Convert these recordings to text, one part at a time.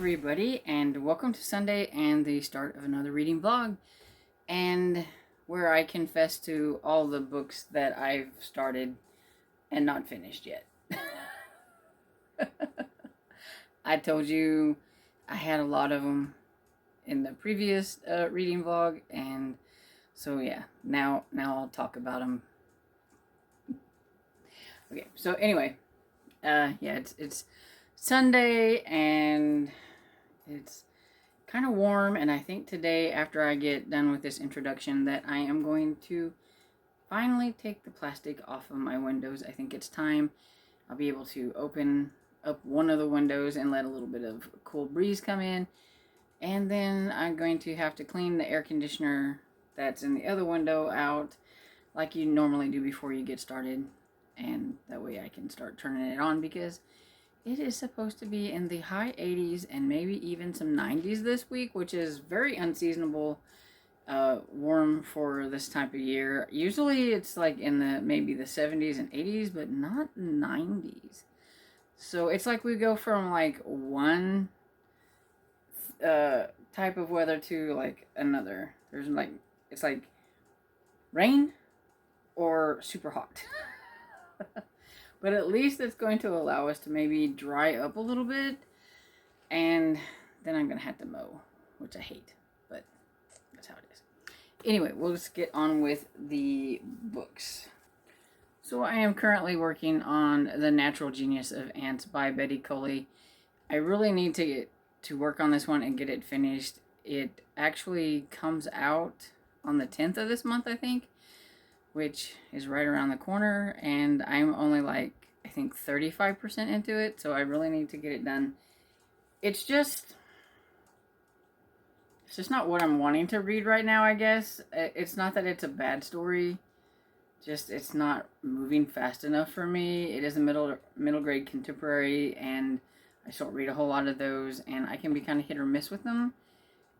everybody, and welcome to Sunday and the start of another reading vlog, and where I confess to all the books that I've started and not finished yet. I told you I had a lot of them in the previous reading vlog, and so yeah, now I'll talk about them. Okay, so anyway, yeah, it's Sunday and it's kind of warm, and I think today, after I get done with this introduction, that I am going to finally take the plastic off of my windows. I think it's time. I'll be able to open up one of the windows and let a little bit of cool breeze come in, and then I'm going to have to clean the air conditioner that's in the other window out like you normally do before you get started, and that way I can start turning it on, because it is supposed to be in the high 80s and maybe even some 90s this week, which is very unseasonable warm for this type of year. Usually it's like in the maybe the 70s and 80s, but not 90s. So it's like we go from like one type of weather to like another. There's like, it's like rain or super hot. But at least it's going to allow us to maybe dry up a little bit, and then I'm going to have to mow, which I hate, but that's how it is. Anyway, we'll just get on with the books. So I am currently working on The Natural Genius of Ants by Betty Coley. I really need to get to work on this one and get it finished. It actually comes out on the 10th of this month, I think, which is right around the corner, and I'm only like, I think 35% into it, so I really need to get it done. It's just not what I'm wanting to read right now, I guess. It's not that it's a bad story, just it's not moving fast enough for me. It is a middle grade contemporary, and I just don't read a whole lot of those, and I can be kind of hit or miss with them.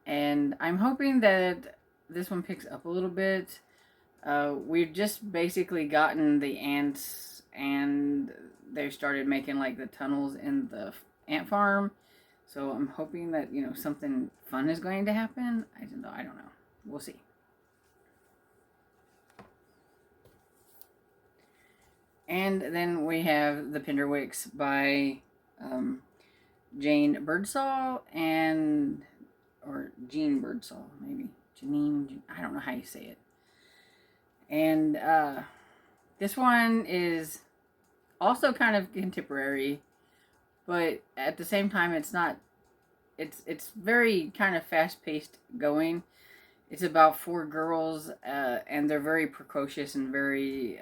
And I'm hoping that this one picks up a little bit. We've just basically gotten the ants, and they've started making like the tunnels in the ant farm. So I'm hoping that, something fun is going to happen. I don't know. We'll see. And then we have The Pinderwicks by Jane Birdsall, or Jean Birdsall, maybe. Janine, I don't know how you say it. And this one is also kind of contemporary, but at the same time, it's not. It's very kind of fast-paced going. It's about four girls, and they're very precocious and very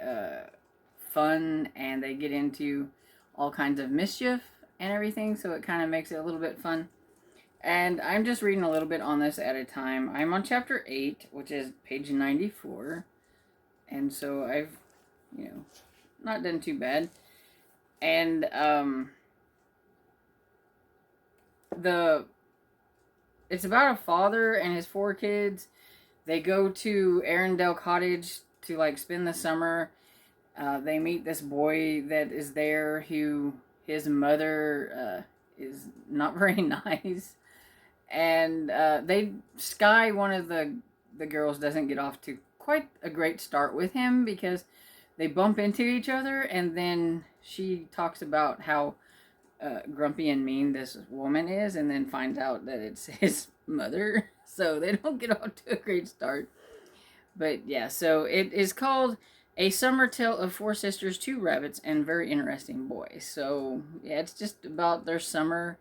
fun, and they get into all kinds of mischief and everything, so it kind of makes it a little bit fun. And I'm just reading a little bit on this at a time. I'm on chapter 8, which is page 94. And so I've, not done too bad. And it's about a father and his four kids. They go to Arendelle Cottage to like spend the summer. They meet this boy that is there, who his mother is not very nice. And Sky, one of the girls, doesn't get off to quite a great start with him, because they bump into each other, and then she talks about how grumpy and mean this woman is, and then finds out that it's his mother. So they don't get off to a great start. But yeah, so it is called A Summer Tale of Four Sisters, Two Rabbits, and Very Interesting Boys. So yeah, it's just about their summer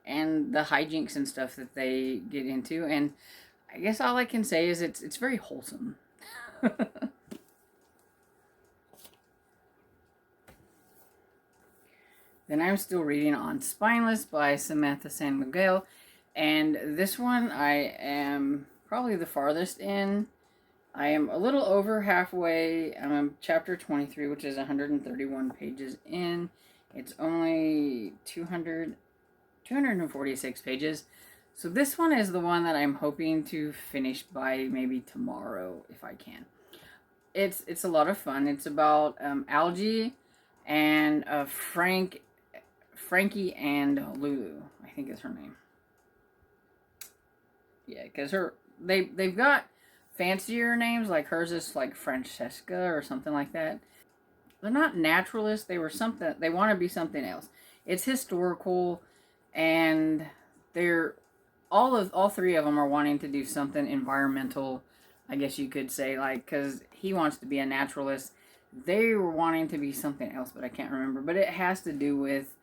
and the hijinks and stuff that they get into, and I guess all I can say is it's very wholesome. Then I'm still reading on Spineless by Samantha San Miguel, and this one I am probably the farthest in. I am a little over halfway. I'm on chapter 23, which is 131 pages in. It's only 246 pages. So this one is the one that I'm hoping to finish by maybe tomorrow, if I can. It's a lot of fun. It's about Algie and Frankie and Lulu, I think is her name. Yeah, because they've got fancier names, like hers is like Francesca or something like that. They're not naturalists. They were something. They want to be something else. It's historical, and they're all three of them are wanting to do something environmental. I guess you could say, like, because he wants to be a naturalist. They were wanting to be something else, but I can't remember. But it has to do with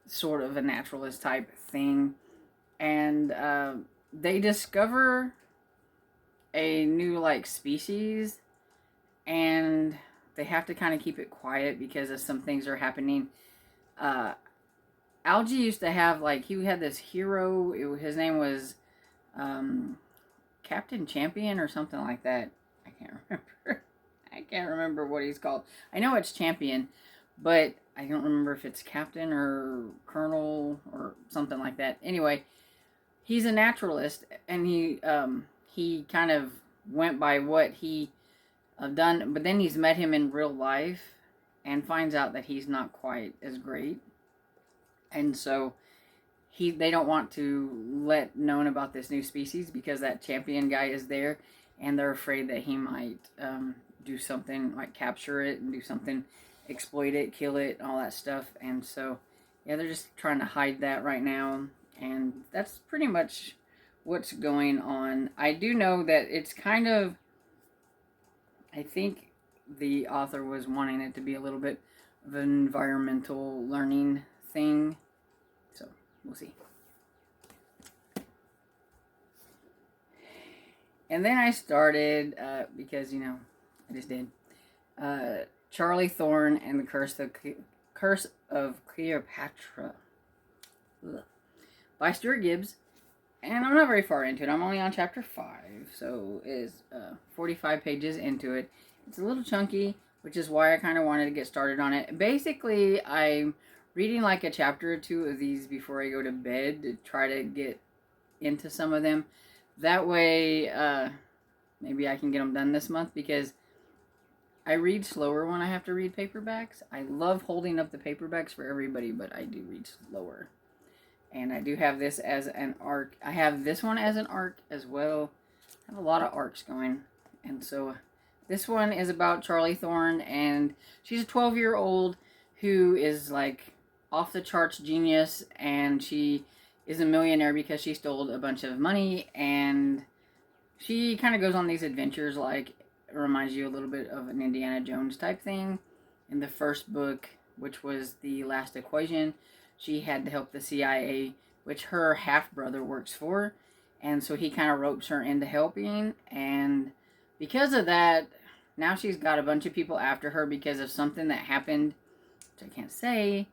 sort of a naturalist type thing, and they discover a new like species, and they have to kind of keep it quiet because of some things are happening. uh Algie used to have, like, he had this hero. His name was um Captain Champion or something like that. I can't remember. I can't remember what he's called. I know it's Champion, but I don't remember if it's Captain or Colonel or something like that. Anyway, he's a naturalist, and he kind of went by what he done, but then he's met him in real life and finds out that he's not quite as great, and so they don't want to let known about this new species because that champion guy is there, and they're afraid that he might do something like capture it and do something, exploit it, kill it, all that stuff. And so yeah, they're just trying to hide that right now, and that's pretty much what's going on. I do know that it's kind of, I think the author was wanting it to be a little bit of an environmental learning thing, so we'll see. And then I started, because, I just did, Charlie Thorne and the Curse of Cleopatra. Ugh. By Stuart Gibbs. And I'm not very far into it. I'm only on chapter 5, so it's 45 pages into it. It's a little chunky, which is why I kind of wanted to get started on it. Basically, I'm reading like a chapter or two of these before I go to bed to try to get into some of them. That way, maybe I can get them done this month, because I read slower when I have to read paperbacks. I love holding up the paperbacks for everybody, but I do read slower. And I do have this as an arc. I have this one as an arc as well. I have a lot of arcs going. And so this one is about Charlie Thorne, and she's a 12-year-old who is like off the charts genius, and she is a millionaire because she stole a bunch of money, and she kind of goes on these adventures. Like, it reminds you a little bit of an Indiana Jones type thing. In the first book, which was The Last Equation, she had to help the CIA, which her half-brother works for, and so he kind of ropes her into helping, and because of that, now she's got a bunch of people after her because of something that happened, which I can't say.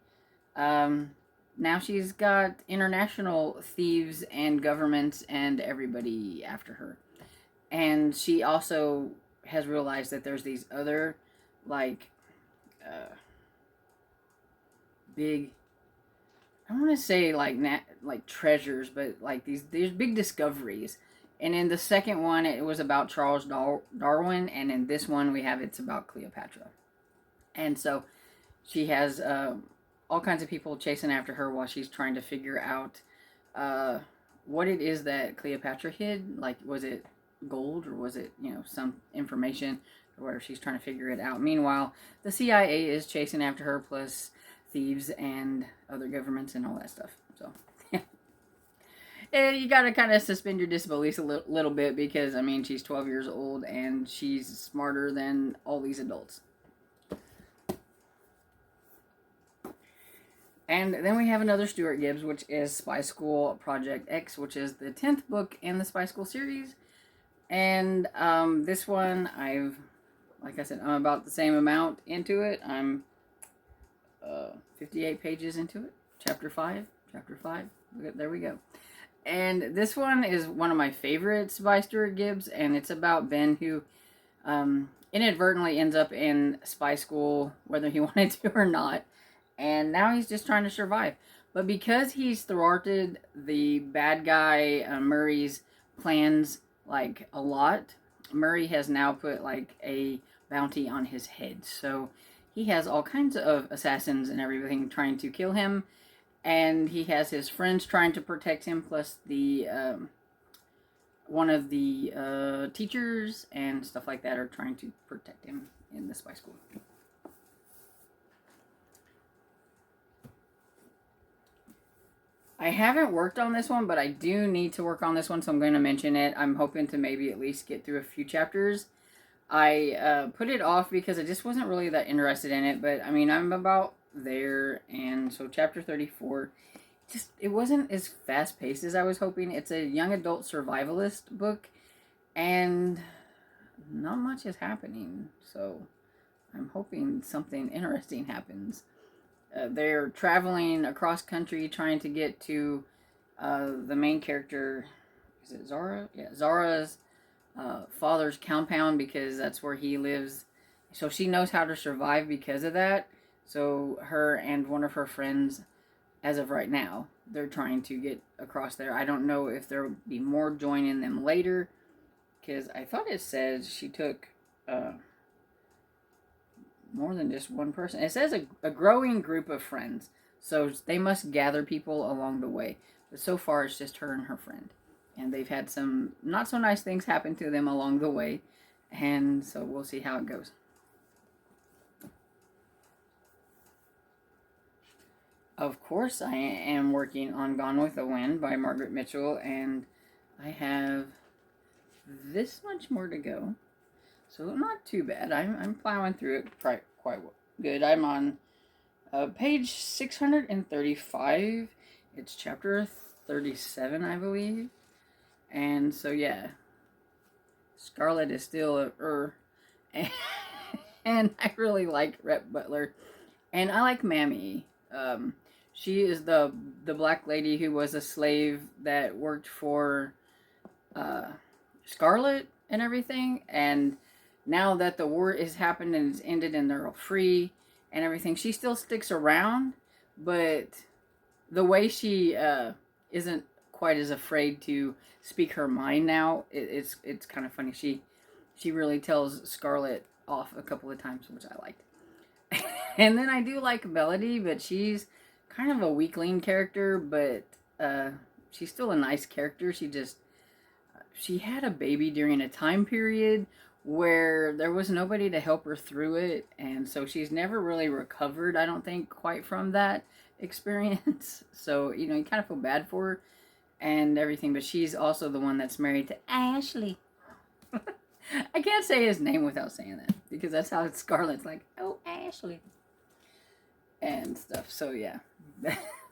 Now she's got international thieves and governments and everybody after her. And she also has realized that there's these other, like, big, I don't want to say like treasures, but like these big discoveries. And in the second one, it was about Charles Darwin, and in this one, it's about Cleopatra. And so she has all kinds of people chasing after her while she's trying to figure out what it is that Cleopatra hid. Like, was it gold, or was it, some information or whatever? She's trying to figure it out. Meanwhile, the CIA is chasing after her, plus thieves and other governments and all that stuff. So and you gotta kind of suspend your disbelief a little bit, because I mean, she's 12 years old and she's smarter than all these adults. And then we have another Stuart Gibbs, which is Spy School Project X, which is the 10th book in the Spy School series. And this one, like I said, I'm about the same amount into it. I'm 58 pages into it. Chapter 5. There we go. And this one is one of my favorites by Stuart Gibbs, and it's about Ben, who inadvertently ends up in spy school, whether he wanted to or not. And now he's just trying to survive. But because he's thwarted the bad guy Murray's plans like a lot, Murray has now put like a bounty on his head. So he has all kinds of assassins and everything trying to kill him. And he has his friends trying to protect him, plus the one of the teachers and stuff like that are trying to protect him in the spy school. I haven't worked on this one, but I do need to work on this one, so I'm going to mention it. I'm hoping to maybe at least get through a few chapters. I put it off because I just wasn't really that interested in it, but I mean, I'm about there, and so chapter 34, just, it wasn't as fast-paced as I was hoping. It's a young adult survivalist book, and not much is happening, so I'm hoping something interesting happens. They're traveling across country trying to get to the main character. Is it Zara? Yeah, Zara's father's compound, because that's where he lives. So she knows how to survive because of that. So her and one of her friends, as of right now, they're trying to get across there. I don't know if there will be more joining them later, because I thought it says she took more than just one person. It says a growing group of friends. So they must gather people along the way. But so far, it's just her and her friend. And they've had some not so nice things happen to them along the way. And so we'll see how it goes. Of course, I am working on Gone with the Wind by Margaret Mitchell. And I have this much more to go. So not too bad. I'm plowing through it quite good. I'm on page 635. It's chapter 37, I believe. And so yeah, Scarlet is still and I really like Rhett Butler, and I like Mammy. She is the black lady who was a slave that worked for Scarlet and everything, and now that the war has happened and it's ended and they're all free and everything, she still sticks around, but the way she isn't quite as afraid to speak her mind now, it's kind of funny. She really tells Scarlet off a couple of times, which I liked. And then I do like Melody, but she's kind of a weakling character, but she's still a nice character. She had a baby during a time period where there was nobody to help her through it, and so she's never really recovered, I don't think, quite from that experience. So, you kind of feel bad for her and everything, but she's also the one that's married to Ashley. I can't say his name without saying that, because that's how Scarlet's like, oh, Ashley, and stuff. So yeah,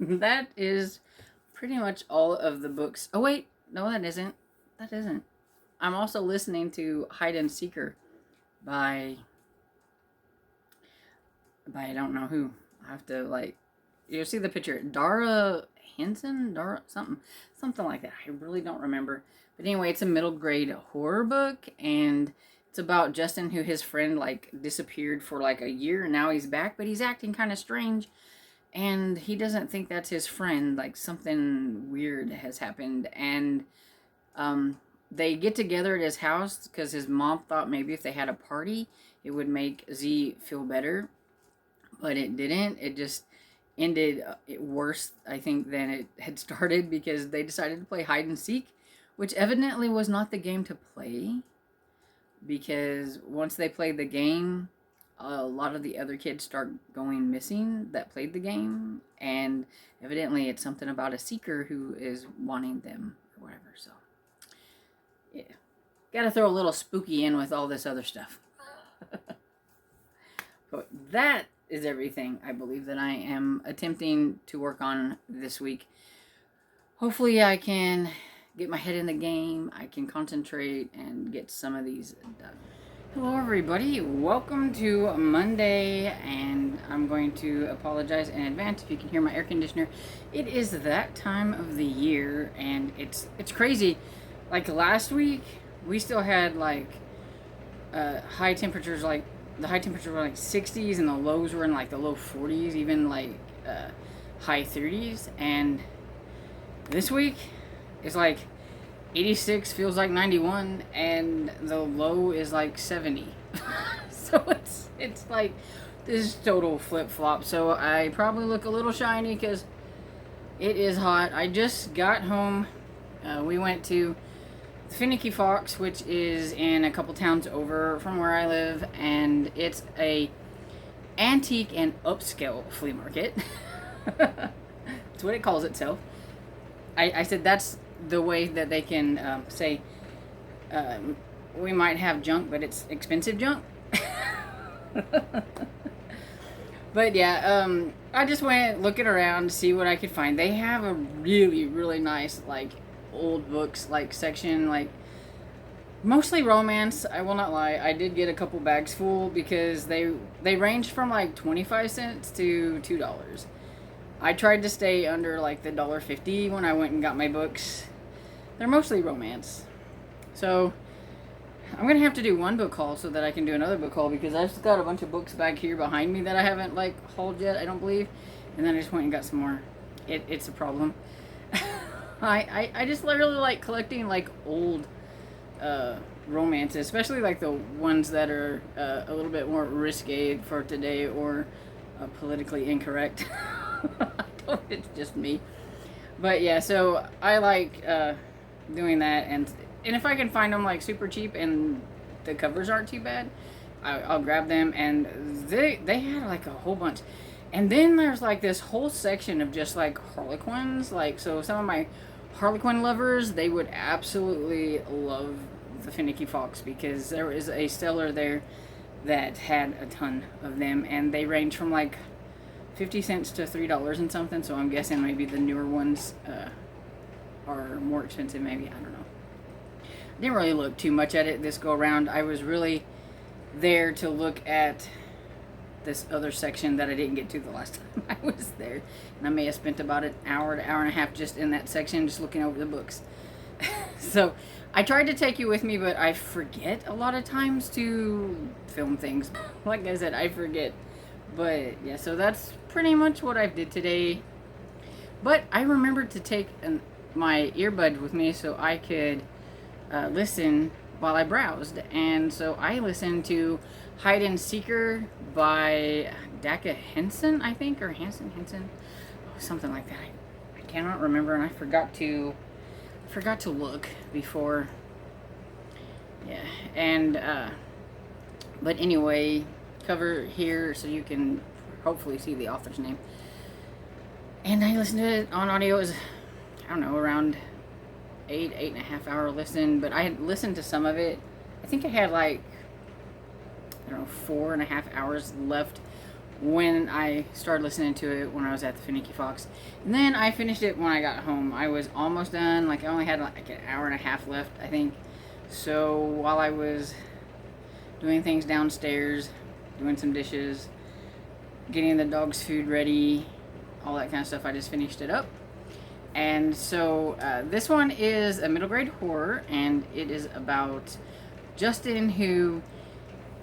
that is pretty much all of the books. Oh wait, no, that isn't. I'm also listening to Hide and Seeker by I don't know who. I have to you'll see the picture. Dara Hansen? Something like that. I really don't remember. But anyway, it's a middle grade horror book, and it's about Justin, who his friend disappeared for a year, and now he's back, but he's acting kind of strange, and he doesn't think that's his friend. Something weird has happened, and they get together at his house because his mom thought maybe if they had a party, it would make Z feel better. But it didn't. It just ended worse, I think, than it had started, because they decided to play hide and seek, which evidently was not the game to play, because once they played the game, a lot of the other kids start going missing that played the game, and evidently it's something about a seeker who is wanting them or whatever. So yeah, gotta throw a little spooky in with all this other stuff. But that is everything I believe that I am attempting to work on this week. Hopefully I can get my head in the game, I can concentrate and get some of these done. Hello everybody, welcome to Monday, and I'm going to apologize in advance if you can hear my air conditioner. It is that time of the year, and it's crazy. Last week, we still had high temperatures, the high temperatures were 60s, and the lows were in the low 40s, even high 30s. And this week it's 86 feels like 91, and the low is 70. So it's this total flip-flop. So I probably look a little shiny because it is hot. I just got home. We went to Finicky Fox, which is in a couple towns over from where I live, and it's a antique and upscale flea market. That's what it calls itself. I said that's the way that they can say we might have junk, but it's expensive junk. But yeah, I just went looking around to see what I could find. They have a really, really nice, like, old books, like, section, like, mostly romance. I will not lie. I did get a couple bags full because they range from, like, 25 cents to $2. I tried to stay under, like, the $1.50 when I went and got my books. They're mostly romance. So I'm going to have to do one book haul so that I can do another book haul, because I've got a bunch of books back here behind me that I haven't, like, hauled yet, I don't believe. And then I just went and got some more. It's a problem. I just really like collecting, like, old romances, especially, like, the ones that are a little bit more risque for today or politically incorrect. It's just me. But yeah, so I like doing that, and if I can find them, like, super cheap and the covers aren't too bad, I'll grab them. And they had, like, a whole bunch. And then there's, like, this whole section of just, like, Harlequins. Like, so some of my Harlequin lovers, they would absolutely love the Finicky Fox, because there is a seller there that had a ton of them, and they range from, like, 50 cents to $3 and something. So I'm guessing maybe the newer ones are more expensive, maybe. I don't know. Didn't really look too much at it this go around. I was really there to look at this other section that I didn't get to the last time I was there. And I may have spent about an hour to hour and a half just in that section, just looking over the books. So I tried to take you with me, but I forget a lot of times to film things. Like I said, I forget. But yeah, so that's pretty much what I did today. But I remembered to take my earbud with me so I could listen while I browsed. And so I listened to Hide and Seeker by Daka Henson, I think, or Henson, something like that. I cannot remember, and I forgot to look before. Yeah, and but anyway, cover here so you can hopefully see the author's name. And I listened to it on audio. It was, I don't know, around 8.5 hour listen, but I had listened to some of it. I think I had, like, I don't know, 4.5 hours left when I started listening to it when I was at the Finicky Fox. And then I finished it when I got home. I was almost done. Like, I only had, like, an hour and a half left, I think. So while I was doing things downstairs, doing some dishes, getting the dog's food ready, all that kind of stuff, I just finished it up. And so this one is a middle grade horror, and it is about Justin, who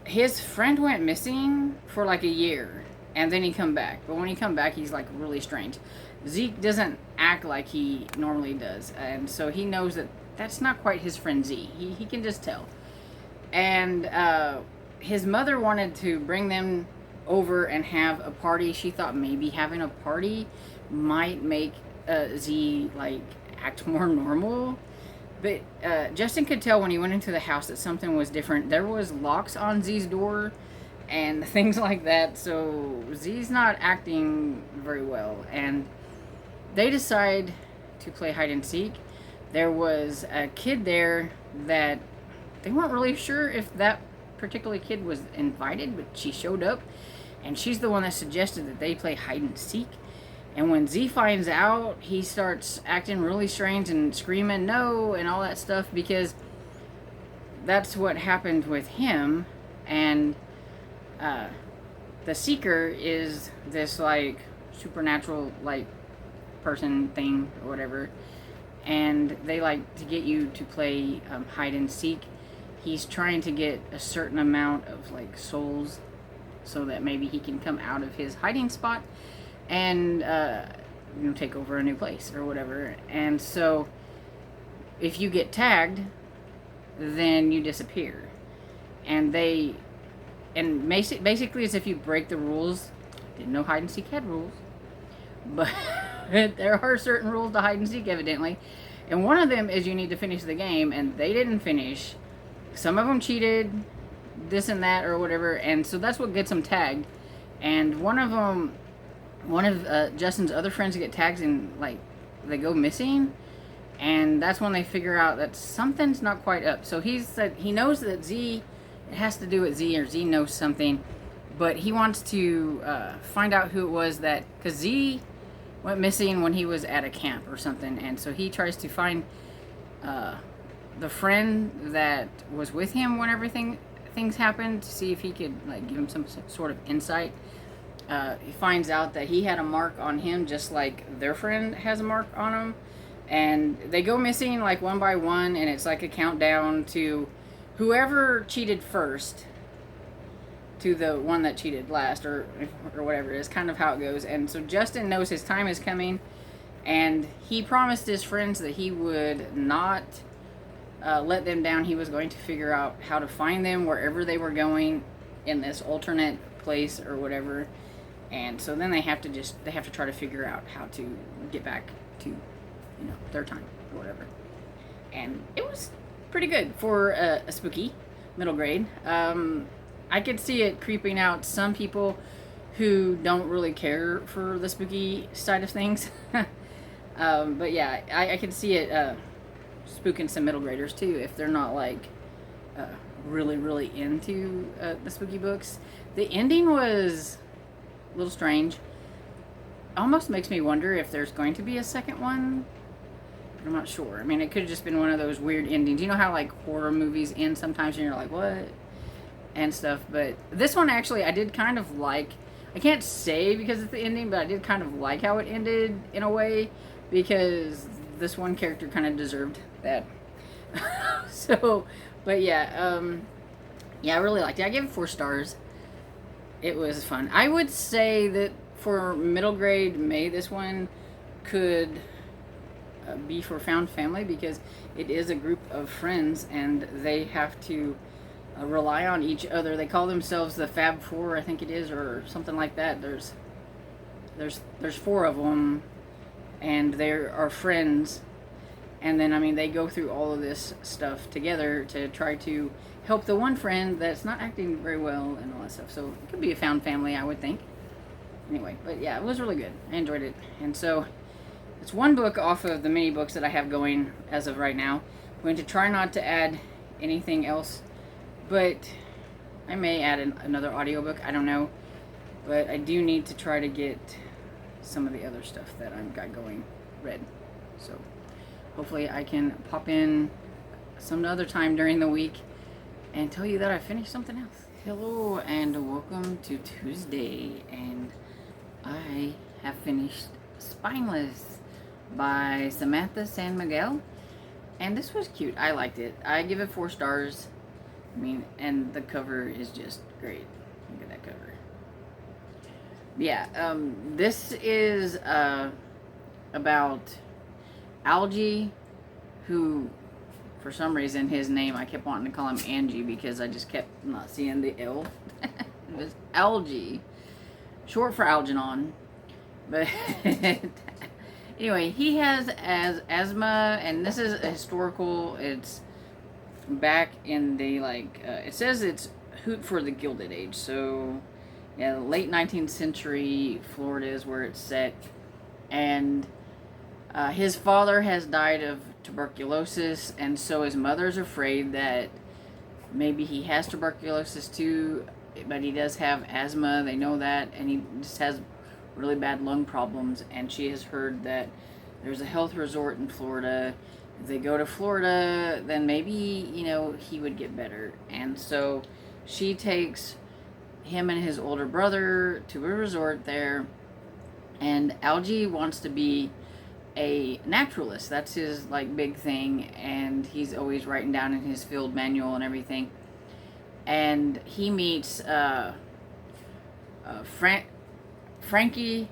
his friend went missing for like a year, and then he come back. But when he come back, he's like really strange. Zeke doesn't act like he normally does, and so he knows that that's not quite his friend Z. He can just tell. And his mother wanted to bring them over and have a party. She thought maybe having a party might make Z, like, act more normal. But Justin could tell when he went into the house that something was different. There was locks on Z's door and things like that. So Z's not acting very well. And they decide to play hide and seek. There was a kid there that they weren't really sure if that particular kid was invited, but she showed up. And she's the one that suggested that they play hide and seek. And when Z finds out, he starts acting really strange and screaming no and all that stuff, because that's what happened with him. And the Seeker is this, like, supernatural, like, person thing or whatever. And they like to get you to play hide and seek. He's trying to get a certain amount of, like, souls so that maybe he can come out of his hiding spot and take over a new place or whatever. And so if you get tagged, then you disappear. And basically it's if you break the rules. Didn't know hide and seek had rules, but there are certain rules to hide and seek, evidently. And one of them is you need to finish the game, and they didn't finish. Some of them cheated, this and that or whatever, and so that's what gets them tagged. And one of Justin's other friends get tagged and like they go missing, and that's when they figure out that something's not quite up. So he said he knows that Z, it has to do with Z, or Z knows something, but he wants to find out who it was that, because Z went missing when he was at a camp or something, and so he tries to find the friend that was with him when things happened, to see if he could like give him some sort of insight. He finds out that he had a mark on him just like their friend has a mark on him, and they go missing like one by one, and it's like a countdown to whoever cheated first to the one that cheated last, or whatever it is, kind of how it goes. And so Justin knows his time is coming, and he promised his friends that he would not let them down. He was going to figure out how to find them wherever they were going in this alternate place or whatever. And so then they have to try to figure out how to get back to, their time or whatever. And it was pretty good for a spooky middle grade. I could see it creeping out some people who don't really care for the spooky side of things. But yeah, I could see it spooking some middle graders too, if they're not like really, really into the spooky books. The ending was a little strange. Almost makes me wonder if there's going to be a second one. But I'm not sure. I mean, it could have just been one of those weird endings. You know how like horror movies end sometimes and you're like, what? And stuff. But this one actually I did kind of like. I can't say because it's the ending, but I did kind of like how it ended in a way, because this one character kind of deserved that. So, but yeah, I really liked it. I gave it 4 stars. It was fun. I would say that for middle grade, this one could be for found family, because it is a group of friends and they have to rely on each other. They call themselves the Fab Four, I think it is, or something like that. There's 4 of them, and they are friends. And then, I mean, they go through all of this stuff together to try to help the one friend that's not acting very well and all that stuff. So it could be a found family, I would think. Anyway, but yeah, it was really good. I enjoyed it. And so it's one book off of the mini books that I have going as of right now. I'm going to try not to add anything else, but I may add another audiobook. I don't know. But I do need to try to get some of the other stuff that I've got going read. So hopefully I can pop in some other time during the week and tell you that I finished something else. Hello and welcome to Tuesday, and I have finished Spineless by Samantha San Miguel, and this was cute. I liked it. I give it 4 stars. I mean, and the cover is just great. Look at that cover. Yeah, this is about Algie, who, for some reason, his name, I kept wanting to call him Angie because I just kept not seeing the L. It was Algie, short for Algernon. But anyway, he has asthma, and this is a historical. It's back in the, it says it's Hoot for the Gilded Age. So, yeah, the late 19th century Florida is where it's set. And his father has died of tuberculosis, and so his mother's afraid that maybe he has tuberculosis too, but he does have asthma. They know that, and he just has really bad lung problems, and she has heard that there's a health resort in Florida. If they go to Florida, then maybe, he would get better. And so she takes him and his older brother to a resort there, and Algie wants to be a naturalist. That's his big thing, and he's always writing down in his field manual and everything. And he meets Frankie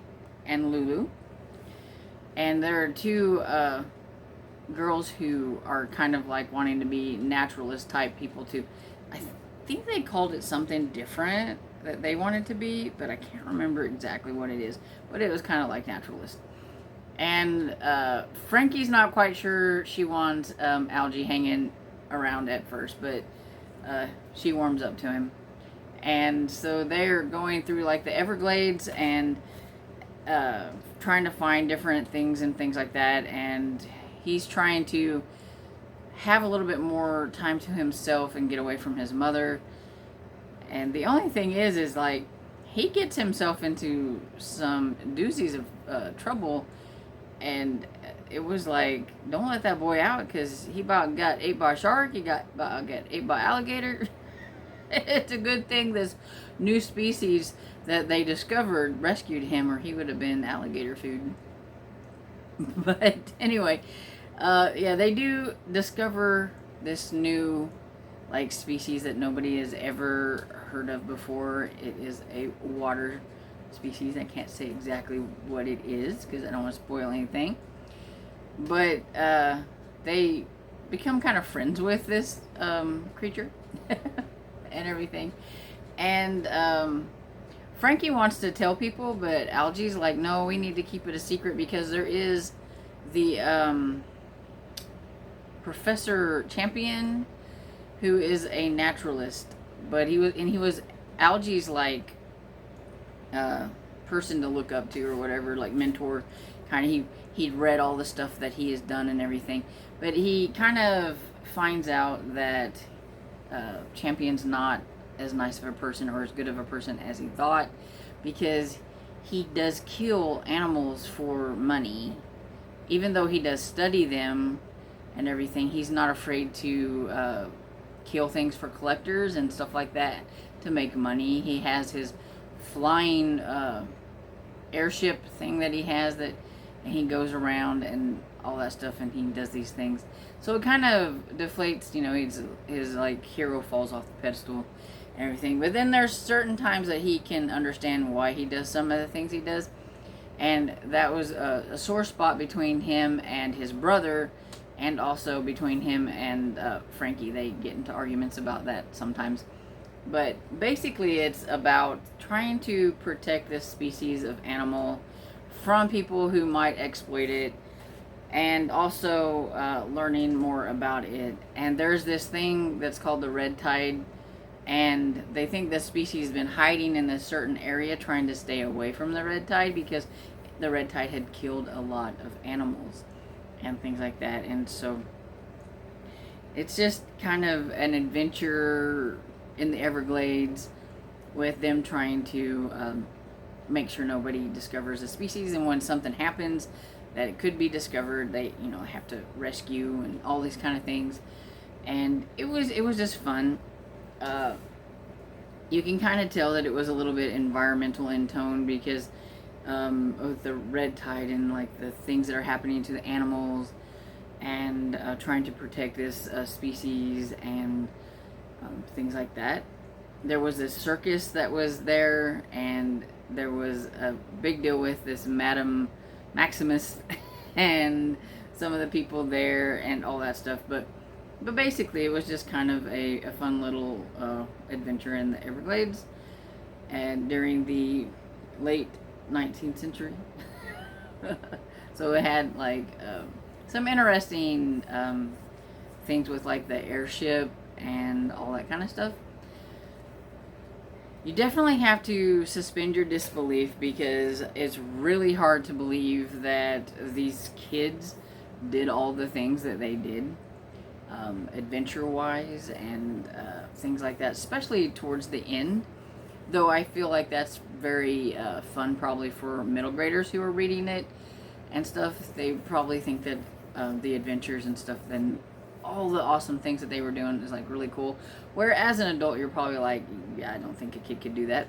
and Lulu, and there are 2 girls who are kind of wanting to be naturalist type people too. I think they called it something different that they wanted to be, but I can't remember exactly what it is, but it was kind of like naturalist. And Frankie's not quite sure she wants Algie hanging around at first, but she warms up to him. And so they're going through like the Everglades and trying to find different things and things like that. And he's trying to have a little bit more time to himself and get away from his mother. And the only thing is like he gets himself into some doozies of trouble. And it was like, don't let that boy out, because he about got ate by a shark. He got ate by alligator. It's a good thing this new species that they discovered rescued him, or he would have been alligator food. But anyway, yeah, they do discover this new like species that nobody has ever heard of before. It is a water species. I can't say exactly what it is because I don't want to spoil anything. But they become kind of friends with this creature and everything. And Frankie wants to tell people, but Algie's like, no, we need to keep it a secret, because there is the Professor Champion, who is a naturalist, but he was Algie's like person to look up to or whatever, like mentor kind of. He'd read all the stuff that he has done and everything, but he kind of finds out that Champion's not as nice of a person or as good of a person as he thought, because he does kill animals for money. Even though he does study them and everything, he's not afraid to kill things for collectors and stuff like that to make money. He has his flying airship thing that he has, that he goes around and all that stuff, and he does these things. So it kind of deflates, you know, his like hero falls off the pedestal and everything. But then there's certain times that he can understand why he does some of the things he does. And that was a sore spot between him and his brother, and also between him and Frankie. They get into arguments about that sometimes. But basically it's about trying to protect this species of animal from people who might exploit it, and also learning more about it. And there's this thing that's called the red tide, and they think this species has been hiding in a certain area trying to stay away from the red tide, because the red tide had killed a lot of animals and things like that. And so it's just kind of an adventure in the Everglades with them trying to make sure nobody discovers the species, and when something happens that it could be discovered, they, you know, have to rescue and all these kind of things. And it was just fun. You can kind of tell that it was a little bit environmental in tone, because with the red tide and like the things that are happening to the animals, and trying to protect this species and things like that. There was this circus that was there, and there was a big deal with this Madame Maximus and some of the people there and all that stuff. But basically it was just kind of a fun little adventure in the Everglades, and during the late 19th century. So it had like some interesting things with like the airship and all that kind of stuff. You definitely have to suspend your disbelief, because it's really hard to believe that these kids did all the things that they did, adventure-wise and things like that, especially towards the end. Though I feel like that's very fun probably for middle graders who are reading it and stuff. They probably think that the adventures and stuff, then all the awesome things that they were doing is like really cool. Where as an adult, you're probably like, yeah, I don't think a kid could do that.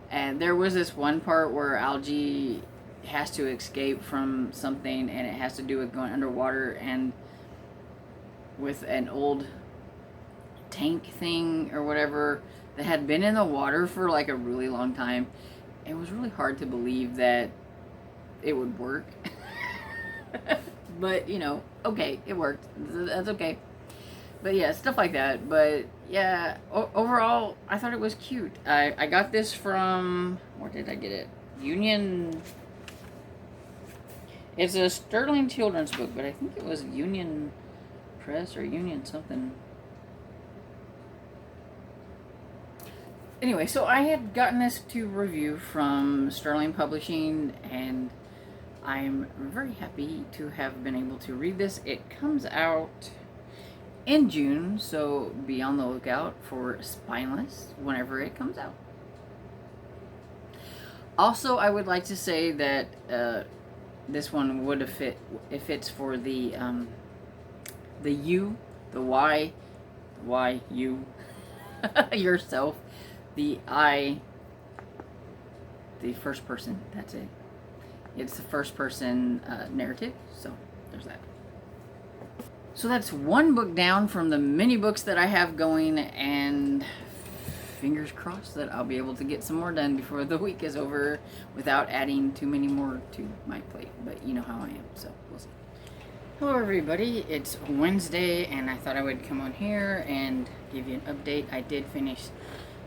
And there was this one part where Algie has to escape from something, and it has to do with going underwater and with an old tank thing or whatever that had been in the water for like a really long time. It was really hard to believe that it would work. But, you know, okay, it worked. That's okay. But yeah, stuff like that. But yeah, overall, I thought it was cute. I got this from, where did I get it? Union It's a Sterling children's book, but I think it was Union Press or Union something. Anyway, so I had gotten this to review from Sterling Publishing, and I'm very happy to have been able to read this. It comes out in June, so be on the lookout for Spineless whenever it comes out. Also, I would like to say that this one would have fit if it's for the you, the why, you, yourself, the I, the first person. That's it. It's the first person narrative, so there's that. So that's one book down from the many books that I have going, and fingers crossed that I'll be able to get some more done before the week is over without adding too many more to my plate. But you know how I am, so we'll see. Hello everybody, it's Wednesday, and I thought I would come on here and give you an update. I did finish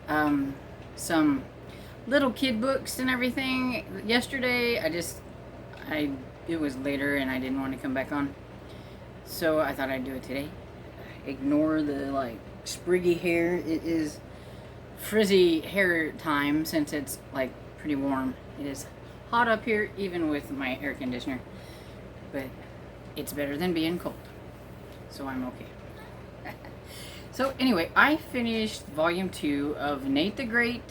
some little kid books and everything yesterday. It was later and I didn't want to come back on, so I thought I'd do it today. Ignore the like spriggy hair. It is frizzy hair time since it's like pretty warm. It is hot up here even with my air conditioner, but it's better than being cold, so I'm okay. So anyway, I finished volume 2 of Nate the Great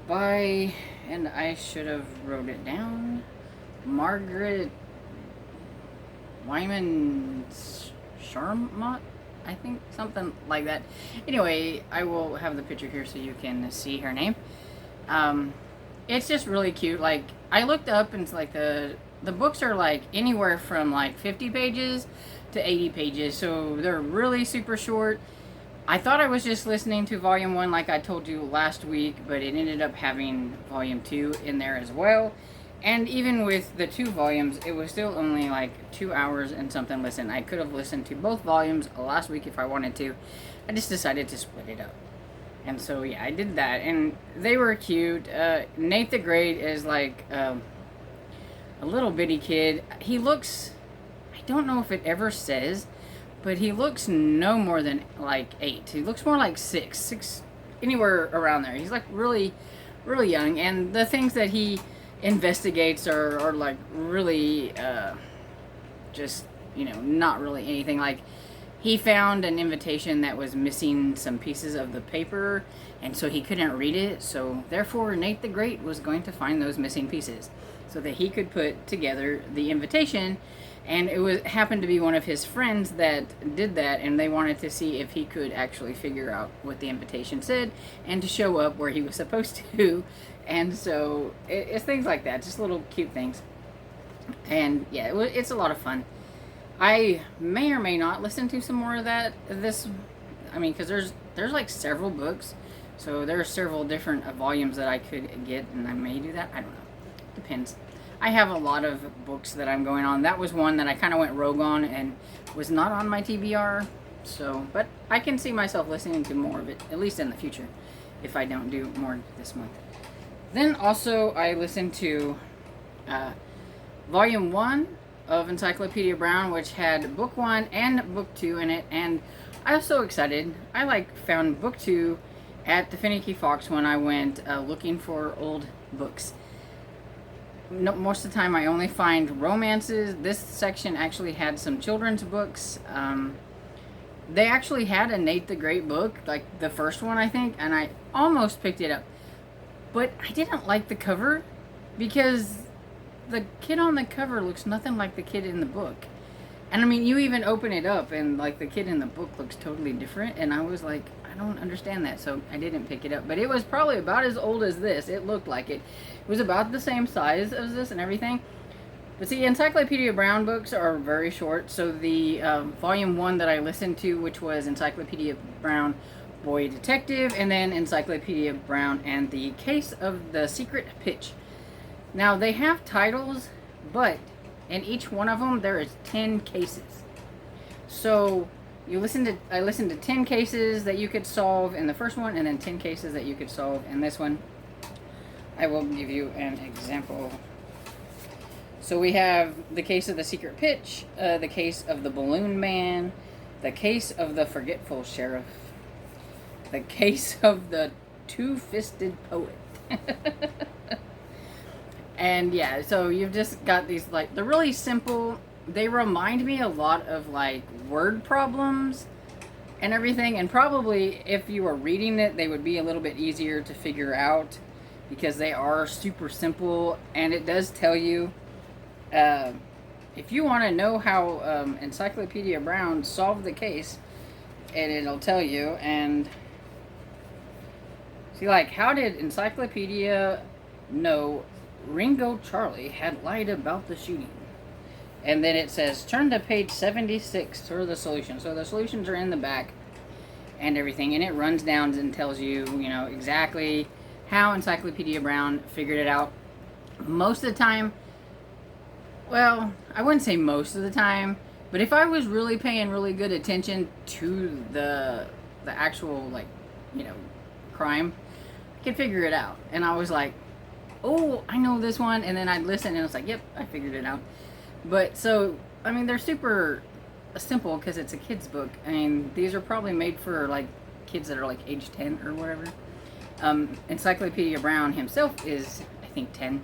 by, and I should have wrote it down, Margaret Wyman Sharmont, I think, something like that. Anyway, I will have the picture here so you can see her name. It's just really cute. Like, I looked up and it's like the books are like anywhere from like 50 pages to 80 pages, so they're really super short. I thought I was just listening to volume 1 like I told you last week, but it ended up having volume 2 in there as well. And even with the 2 volumes, it was still only like 2 hours and something listen. I could have listened to both volumes last week if I wanted to. I just decided to split it up. And so yeah, I did that, and they were cute. Nate the Great is like a little bitty kid. He looks, I don't know if it ever says, but he looks no more than like 8. He looks more like 6, anywhere around there. He's like really, really young, and the things that he investigates are like really just, you know, not really anything. Like, he found an invitation that was missing some pieces of the paper, and so he couldn't read it, so therefore Nate the Great was going to find those missing pieces so that he could put together the invitation. And it happened to be one of his friends that did that, and they wanted to see if he could actually figure out what the invitation said and to show up where he was supposed to. And so it's things like that, just little cute things. And yeah, it's a lot of fun. I may or may not listen to some more of that. I mean, because there's like several books, so there are several different volumes that I could get, and I may do that. I don't know. Depends. I have a lot of books that I'm going on. That was one that I kind of went rogue on and was not on my TBR. So, but I can see myself listening to more of it, at least in the future, if I don't do more this month. Then also I listened to Volume 1 of Encyclopedia Brown, which had Book 1 and Book 2 in it, and I was so excited. I found Book 2 at the Finicky Fox when I went looking for old books. No, most of the time I only find romances. This section actually had some children's books. They actually had a Nate the Great book, like the first one I think, and I almost picked it up. But I didn't like the cover because the kid on the cover looks nothing like the kid in the book. And I mean, you even open it up and like the kid in the book looks totally different, and I was like, I don't understand that, so I didn't pick it up. But it was probably about as old as this. It looked like it. It was about the same size as this and everything. But see, Encyclopedia Brown books are very short, so the volume 1 that I listened to, which was Encyclopedia Brown Boy Detective, and then Encyclopedia Brown and the Case of the Secret Pitch. Now, they have titles, but in each one of them, there is 10 cases. So, I listened to 10 cases that you could solve in the first one, and then 10 cases that you could solve in this one. I will give you an example So we have the case of the secret pitch, the case of the balloon man, the case of the forgetful sheriff, the case of the two-fisted poet. And yeah, so you've just got these, like, they're really simple. They remind me a lot of, like, word problems and everything. And probably if you were reading it, they would be a little bit easier to figure out because they are super simple. And it does tell you, if you want to know how Encyclopedia Brown solved the case, and it'll tell you. And see, like, how did Encyclopedia know Ringo Charlie had lied about the shooting? And then it says, turn to page 76 for the solution. So the solutions are in the back and everything. And it runs down and tells you, you know, exactly how Encyclopedia Brown figured it out. Most of the time, well, I wouldn't say most of the time, but if I was really paying really good attention to the actual, like, you know, crime, I could figure it out. And I was like, oh, I know this one. And then I'd listen and it's like, yep, I figured it out. But so, I mean, they're super simple because it's a kid's book. I mean, these are probably made for, like, kids that are, like, age 10 or whatever. Encyclopedia Brown himself is, I think, 10.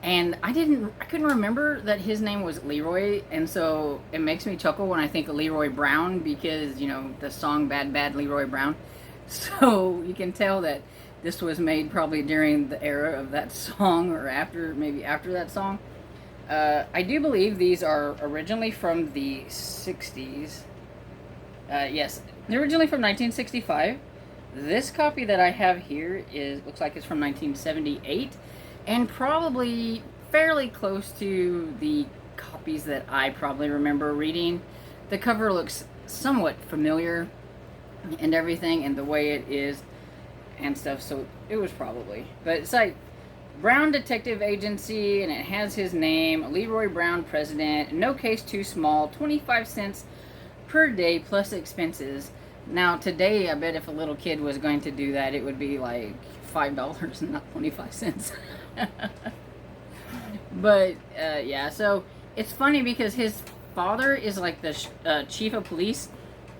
And I couldn't remember that his name was Leroy. And so it makes me chuckle when I think of Leroy Brown because, you know, the song Bad Bad Leroy Brown. So you can tell that this was made probably during the era of that song or after, maybe after that song. I do believe these are originally from the 60s. Yes, they're originally from 1965. This copy that I have here looks like it's from 1978, and probably fairly close to the copies that I probably remember reading. The cover looks somewhat familiar and everything, and the way it is and stuff, so it was probably. But it's like Brown Detective Agency, and it has his name, Leroy Brown, President, no case too small, 25 cents per day plus expenses. Now today, I bet if a little kid was going to do that, it would be like $5 and not 25 cents. But yeah, so it's funny because his father is like the chief of police,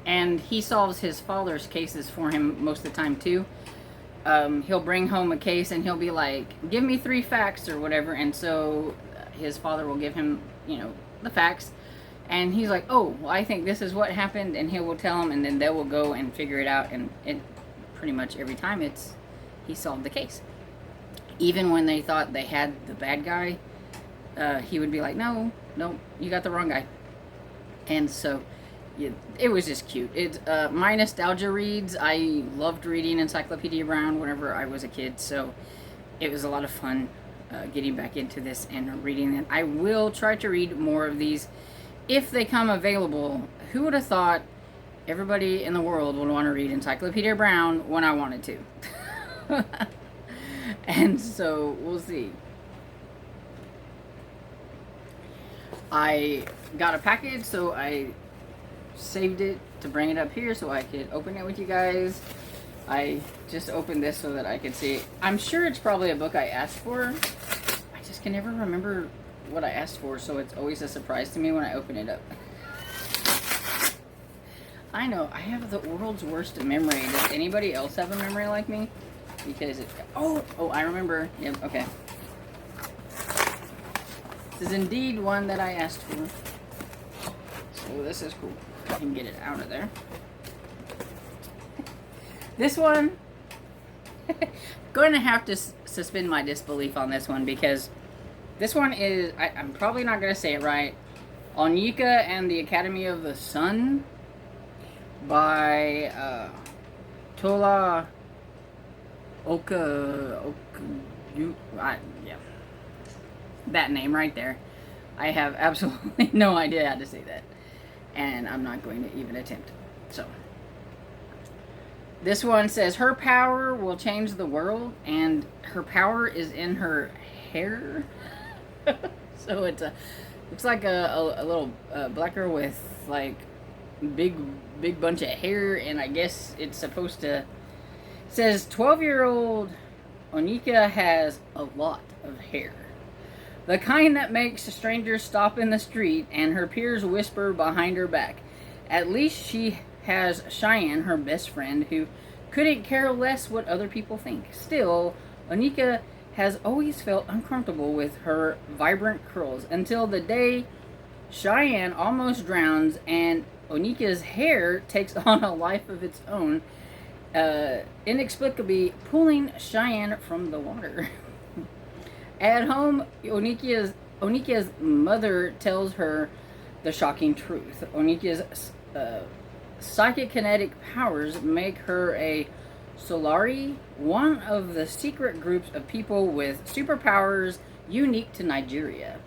and he solves his father's cases for him most of the time too. He'll bring home a case and he'll be like, give me 3 facts or whatever. And so his father will give him, you know, the facts. And he's like, oh, well, I think this is what happened. And he will tell them, and then they will go and figure it out. And it pretty much every time he solved the case. Even when they thought they had the bad guy, he would be like, no, you got the wrong guy. And so it was just cute. My nostalgia reads, I loved reading Encyclopedia Brown whenever I was a kid, so it was a lot of fun getting back into this and reading it. I will try to read more of these if they come available. Who would have thought everybody in the world would want to read Encyclopedia Brown when I wanted to? And so we'll see. I got a package, so I saved it to bring it up here so I could open it with you guys. I just opened this so that I could see. I'm sure it's probably a book I asked for. I just can never remember what I asked for, so it's always a surprise to me when I open it up. I know, I have the world's worst memory. Does anybody else have a memory like me? Because oh, I remember. Yep, okay. This is indeed one that I asked for. So this is cool. I can get it out of there. This one, going to have to suspend my disbelief on this one because this one is, I'm probably not going to say it right, Onyeka and the Academy of the Sun by Tola yeah, that name right there. I have absolutely no idea how to say that, and I'm not going to even attempt. So this one says her power will change the world, and her power is in her hair. So looks like a little black girl with like big bunch of hair, and I guess it's supposed to. It says 12-year-old Onyeka has a lot of hair. The kind that makes strangers stop in the street and her peers whisper behind her back. At least she has Cheyenne, her best friend, who couldn't care less what other people think. Still, Onika has always felt uncomfortable with her vibrant curls until the day Cheyenne almost drowns and Onika's hair takes on a life of its own, inexplicably pulling Cheyenne from the water. At home, Onika's mother tells her the shocking truth. Onika's psychic kinetic powers make her a Solari, one of the secret groups of people with superpowers unique to Nigeria.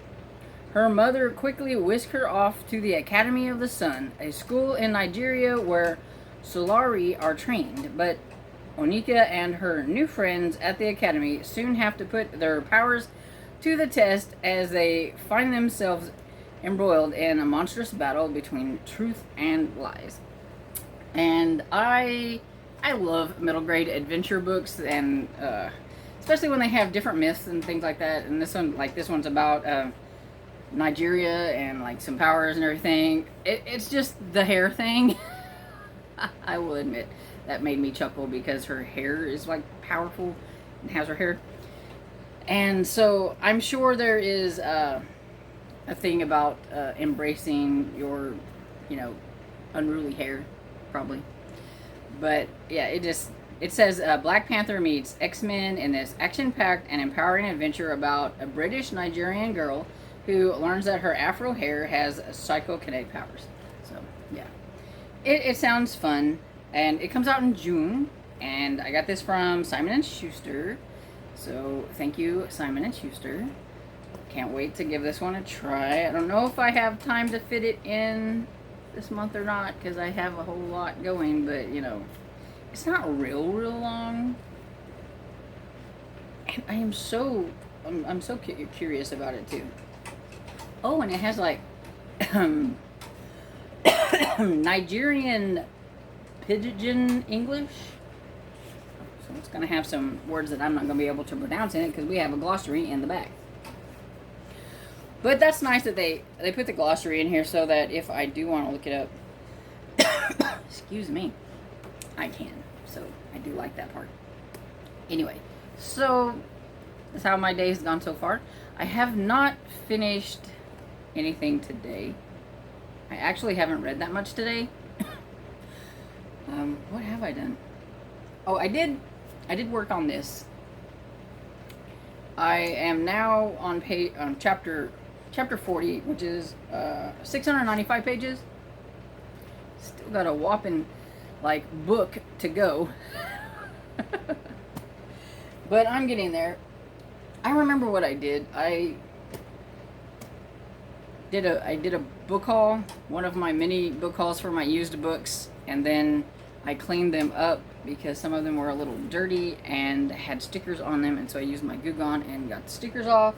Her mother quickly whisked her off to the Academy of the Sun, a school in Nigeria where Solari are trained, but Onika and her new friends at the Academy soon have to put their powers to the test as they find themselves embroiled in a monstrous battle between truth and lies. And I love middle grade adventure books, and especially when they have different myths and things like that. And this one's about Nigeria and like some powers and everything. It's just the hair thing. I will admit that made me chuckle because her hair is like powerful and has her hair. And so I'm sure there is a thing about embracing your, unruly hair, probably. But yeah, it says Black Panther meets X-Men in this action-packed and empowering adventure about a British Nigerian girl who learns that her afro hair has psychokinetic powers. So yeah, it sounds fun, and it comes out in June. And I got this from Simon & Schuster. So thank you, Simon & Schuster. Can't wait to give this one a try. I don't know if I have time to fit it in this month or not, because I have a whole lot going, but it's not real long. And I'm so curious about it too. Oh, and it has like Nigerian pidgin English. So it's going to have some words that I'm not going to be able to pronounce in it because we have a glossary in the back. But that's nice that they put the glossary in here so that if I do want to look it up, excuse me, I can. So I do like that part. Anyway, so that's how my day's gone so far. I have not finished anything today. I actually haven't read that much today. What have I done? Oh, I did work on this. I am now on chapter 40, which is 695 pages. Still got a whopping book to go. But I'm getting there. I remember what I did. I did a book haul, one of my mini book hauls for my used books, and then I cleaned them up because some of them were a little dirty and had stickers on them, and so I used my Goo Gone and got the stickers off.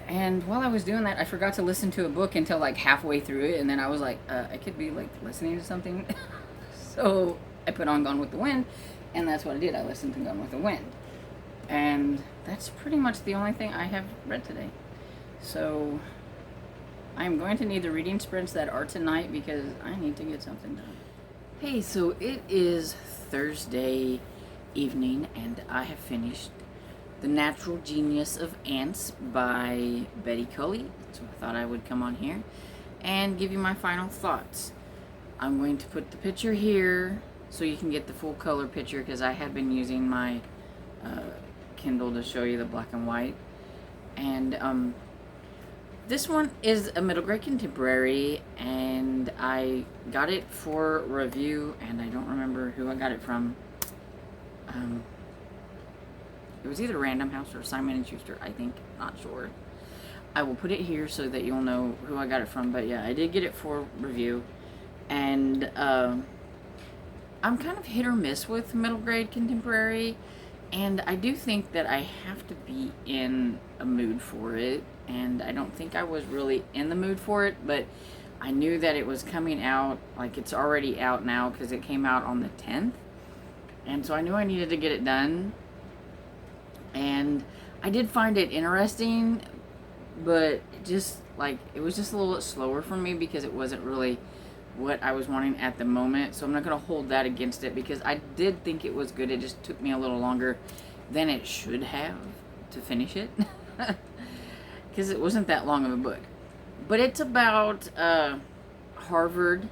And while I was doing that, I forgot to listen to a book until halfway through it, and then I was like, I could be listening to something. So I put on Gone with the Wind, and that's what I did. I listened to Gone with the Wind. And that's pretty much the only thing I have read today. So I'm going to need the reading sprints that are tonight because I need to get something done. Hey, so it is Thursday evening, and I have finished The Natural Genius of Ants by Betty Culley. So I thought I would come on here and give you my final thoughts. I'm going to put the picture here so you can get the full color picture because I have been using my Kindle to show you the black and white. And this one is a middle grade contemporary, and I got it for review, and I don't remember who I got it from. It was either Random House or Simon & Schuster, I think. Not sure. I will put it here so that you'll know who I got it from. But yeah, I did get it for review. And I'm kind of hit or miss with middle grade contemporary. And I do think that I have to be in a mood for it. And I don't think I was really in the mood for it. But I knew that it was coming out. It's already out now because it came out on the 10th. And so I knew I needed to get it done. And I did find it interesting, but it was just a little bit slower for me because it wasn't really what I was wanting at the moment. So I'm not going to hold that against it because I did think it was good. It just took me a little longer than it should have to finish it because it wasn't that long of a book. But it's about Harvard,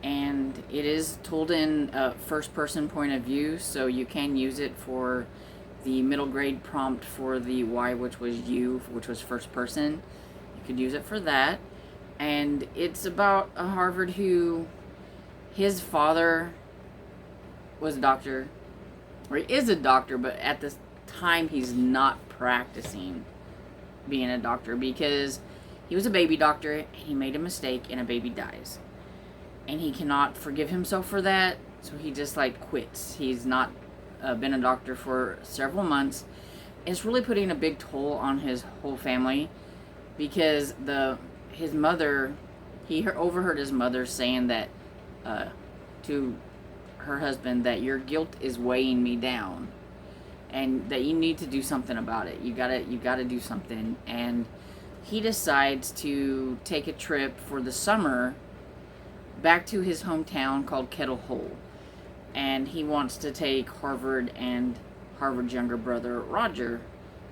and it is told in first person point of view, so you can use it for the middle grade prompt for the Y, which was U, which was first person. You could use it for that. And it's about a Harvard who, his father was a doctor, or he is a doctor, but at this time he's not practicing being a doctor because he was a baby doctor. He made a mistake and a baby dies, and he cannot forgive himself for that, so he just like quits. He's not been a doctor for several months. It's really putting a big toll on his whole family because his mother, he overheard his mother saying that to her husband that your guilt is weighing me down and that you need to do something about it. You gotta do something. And he decides to take a trip for the summer back to his hometown called Kettle Hole. And he wants to take Harvard and Harvard's younger brother, Roger,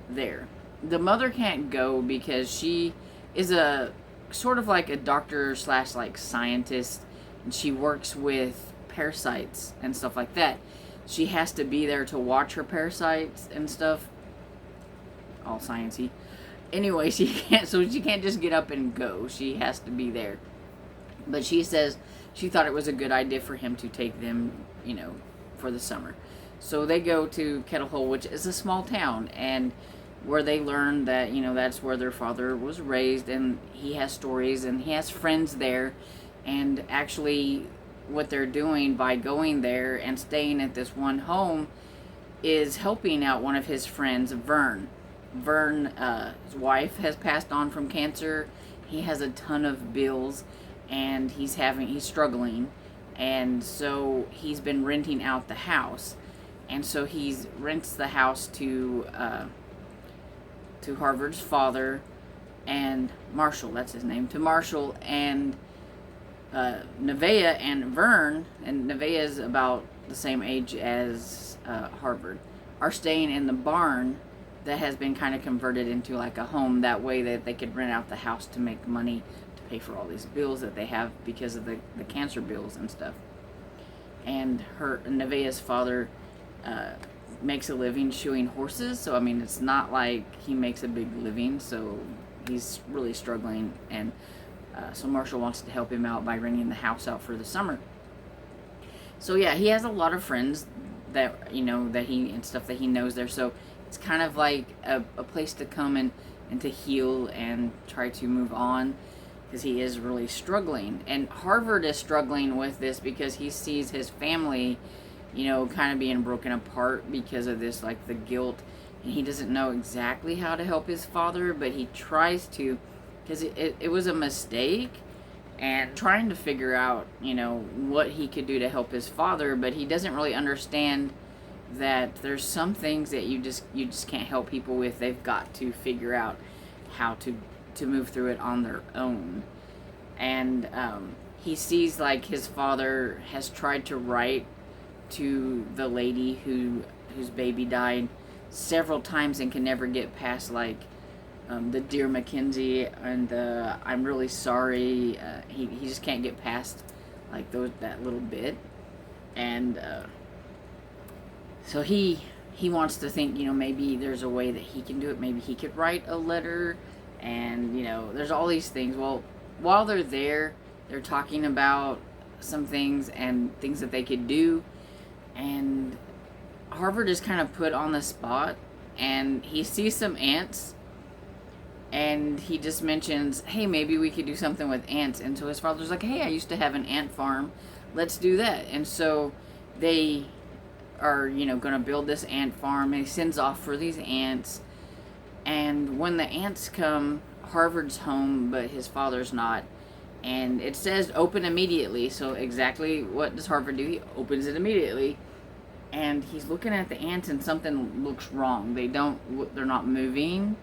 there. The mother can't go because she is a sort of like a doctor slash like scientist, and she works with parasites and stuff like that. She has to be there to watch her parasites and stuff. All sciencey. Anyway, she can't just get up and go. She has to be there. But she says she thought it was a good idea for him to take them, for the summer. So they go to Kettle Hole, which is a small town, and where they learn that, that's where their father was raised, and he has stories, and he has friends there. And actually, what they're doing by going there and staying at this one home is helping out one of his friends, Vern. Vern, his wife has passed on from cancer. He has a ton of bills, and he's struggling, and so he's been renting out the house, and so he rents the house to Harvard's father and Marshall, that's his name, to Marshall and Nevaeh and Vern, and Nevaeh is about the same age as Harvard, are staying in the barn that has been kind of converted into like a home. That way that they could rent out the house to make money to pay for all these bills that they have because of the cancer bills and stuff. And Nevaeh's father makes a living shoeing horses, so I mean it's not like he makes a big living, so he's really struggling, and so Marshall wants to help him out by renting the house out for the summer. So yeah, he has a lot of friends that and stuff that he knows there, so it's kind of like a place to come and to heal and try to move on, because he is really struggling. And Harvard is struggling with this because he sees his family, kind of being broken apart because of this, like the guilt, and he doesn't know exactly how to help his father, but he tries to, because it was a mistake, and trying to figure out, what he could do to help his father, but he doesn't really understand that there's some things that you just can't help people with. They've got to figure out how to move through it on their own. And he sees like his father has tried to write to the lady whose baby died several times and can never get past like the Dear Mackenzie and the I'm really sorry. He just can't get past like that little bit. And so he wants to think, maybe there's a way that he can do it. Maybe he could write a letter, and there's all these things. Well, while they're there, they're talking about some things and things that they could do, and Harvard is kind of put on the spot, and he sees some ants, and he just mentions, hey, maybe we could do something with ants. And so his father's like, hey, I used to have an ant farm, let's do that. And so they are, going to build this ant farm, and he sends off for these ants. And when the ants come, Harvard's home, but his father's not. And it says open immediately. So exactly what does Harvard do? He opens it immediately. and he's looking at the ants, and something looks wrong. They're not moving,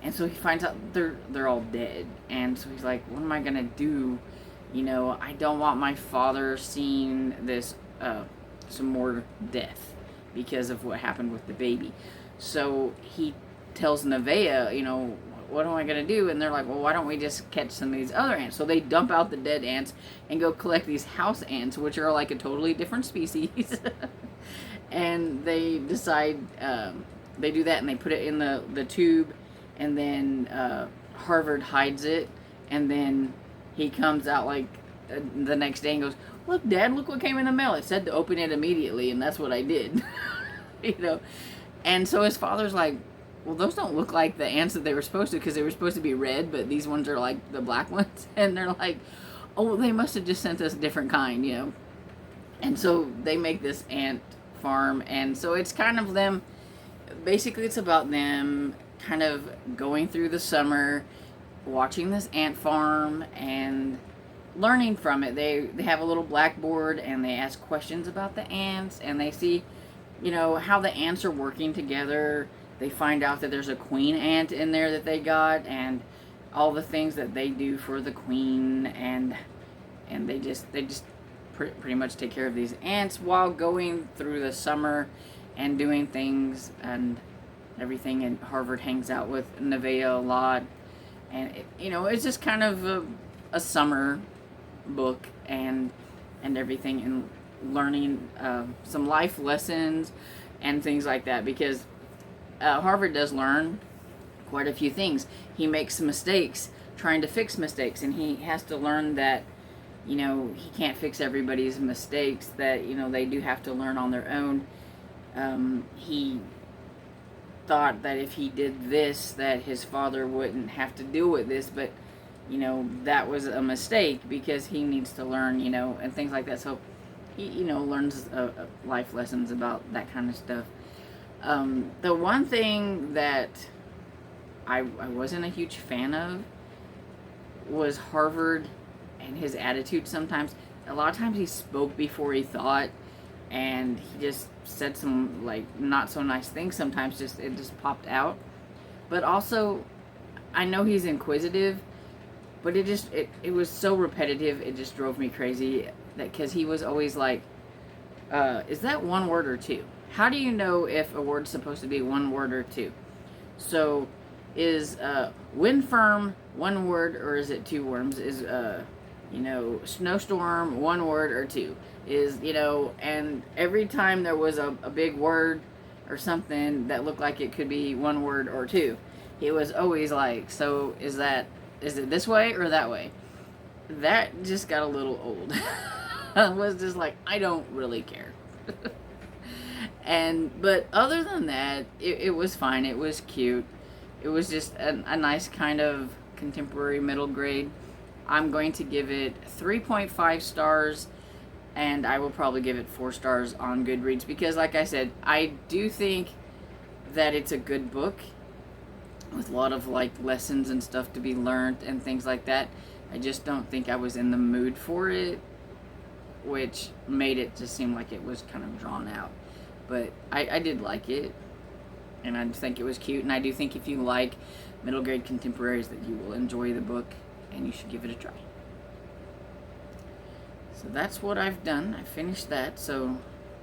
and so he finds out they're all dead. And so he's like, what am I gonna do? I don't want my father seeing this some more death because of what happened with the baby. So he tells Nevaeh, what am I going to do? And they're like, well, why don't we just catch some of these other ants? So they dump out the dead ants and go collect these house ants, which are like a totally different species. And they decide, they do that, and they put it in the tube, and then Harvard hides it, and then he comes out like the next day and goes, look, Dad, look what came in the mail. It said to open it immediately, and that's what I did. And so his father's like, well, those don't look like the ants that they were supposed to, because they were supposed to be red, but these ones are like the black ones. And they're like, oh, well, they must have just sent us a different kind. And so they make this ant farm, and so it's kind of them, basically it's about them kind of going through the summer, watching this ant farm and learning from it. They have a little blackboard, and they ask questions about the ants, and they see, how the ants are working together. They find out that there's a queen ant in there that they got, and all the things that they do for the queen, and they just pretty much take care of these ants while going through the summer and doing things and everything. And Harvard hangs out with Nevaeh a lot, and it's just kind of a summer book and everything, and learning some life lessons and things like that, because Harvard does learn quite a few things. He makes mistakes trying to fix mistakes, and he has to learn that he can't fix everybody's mistakes, that they do have to learn on their own. He thought that if he did this, that his father wouldn't have to deal with this, but that was a mistake, because he needs to learn, and things like that. So he learns life lessons about that kind of stuff. The one thing that I wasn't a huge fan of was Harvard and his attitude sometimes. A lot of times he spoke before he thought, and he just said some not so nice things sometimes. It just popped out. But also, I know he's inquisitive, but it was so repetitive, it just drove me crazy, because he was always like, is that one word or two? How do you know if a word's supposed to be one word or two? So is wind firm one word, or is it two words? Is snowstorm one word or two? Is and every time there was a big word or something that looked like it could be one word or two, he was always like, so is it this way or that way? That just got a little old. I was just like, I don't really care. But other than that, it was fine. It was cute. It was just a nice kind of contemporary middle grade. I'm going to give it 3.5 stars, and I will probably give it 4 stars on Goodreads, because like I said, I do think that it's a good book with a lot of lessons and stuff to be learned and things like that. I just don't think I was in the mood for it, which made it just seem like it was kind of drawn out. But I did like it, and I think it was cute, and I do think if you like middle grade contemporaries that you will enjoy the book, and you should give it a try. So that's what I've done. I finished that, so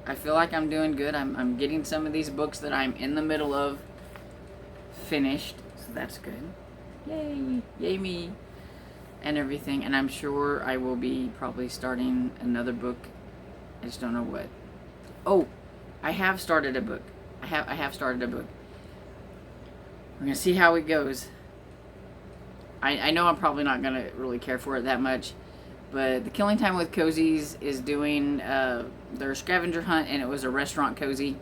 I feel like I'm doing good. I'm getting some of these books that I'm in the middle of finished, so that's good. Yay me, and everything. And I'm sure I will be probably starting another book. I just don't know what. Oh, I have started a book. I have started a book. We're gonna see how it goes. I know I'm probably not gonna really care for it that much, but the Killing Time with Cozies is doing their scavenger hunt, and it was a restaurant cozy.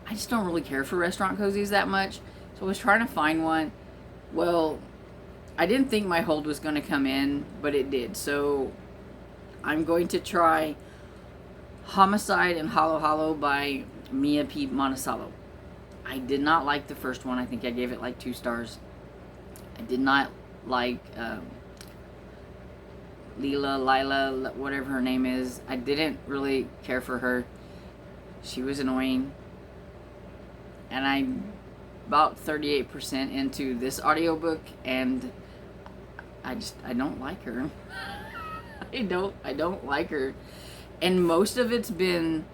I just don't really care for restaurant cozies that much, so I was trying to find one. Well, I didn't think my hold was going to come in, but it did. So I'm going to try Homicide in Hollow Hollow by Mia P. Monticello. I did not like the first one. I think I gave it 2 stars. I did not like Lila, whatever her name is. I didn't really care for her. she was annoying. And I'm about 38% into this audiobook, and I don't like her. I don't like her. And most of it's been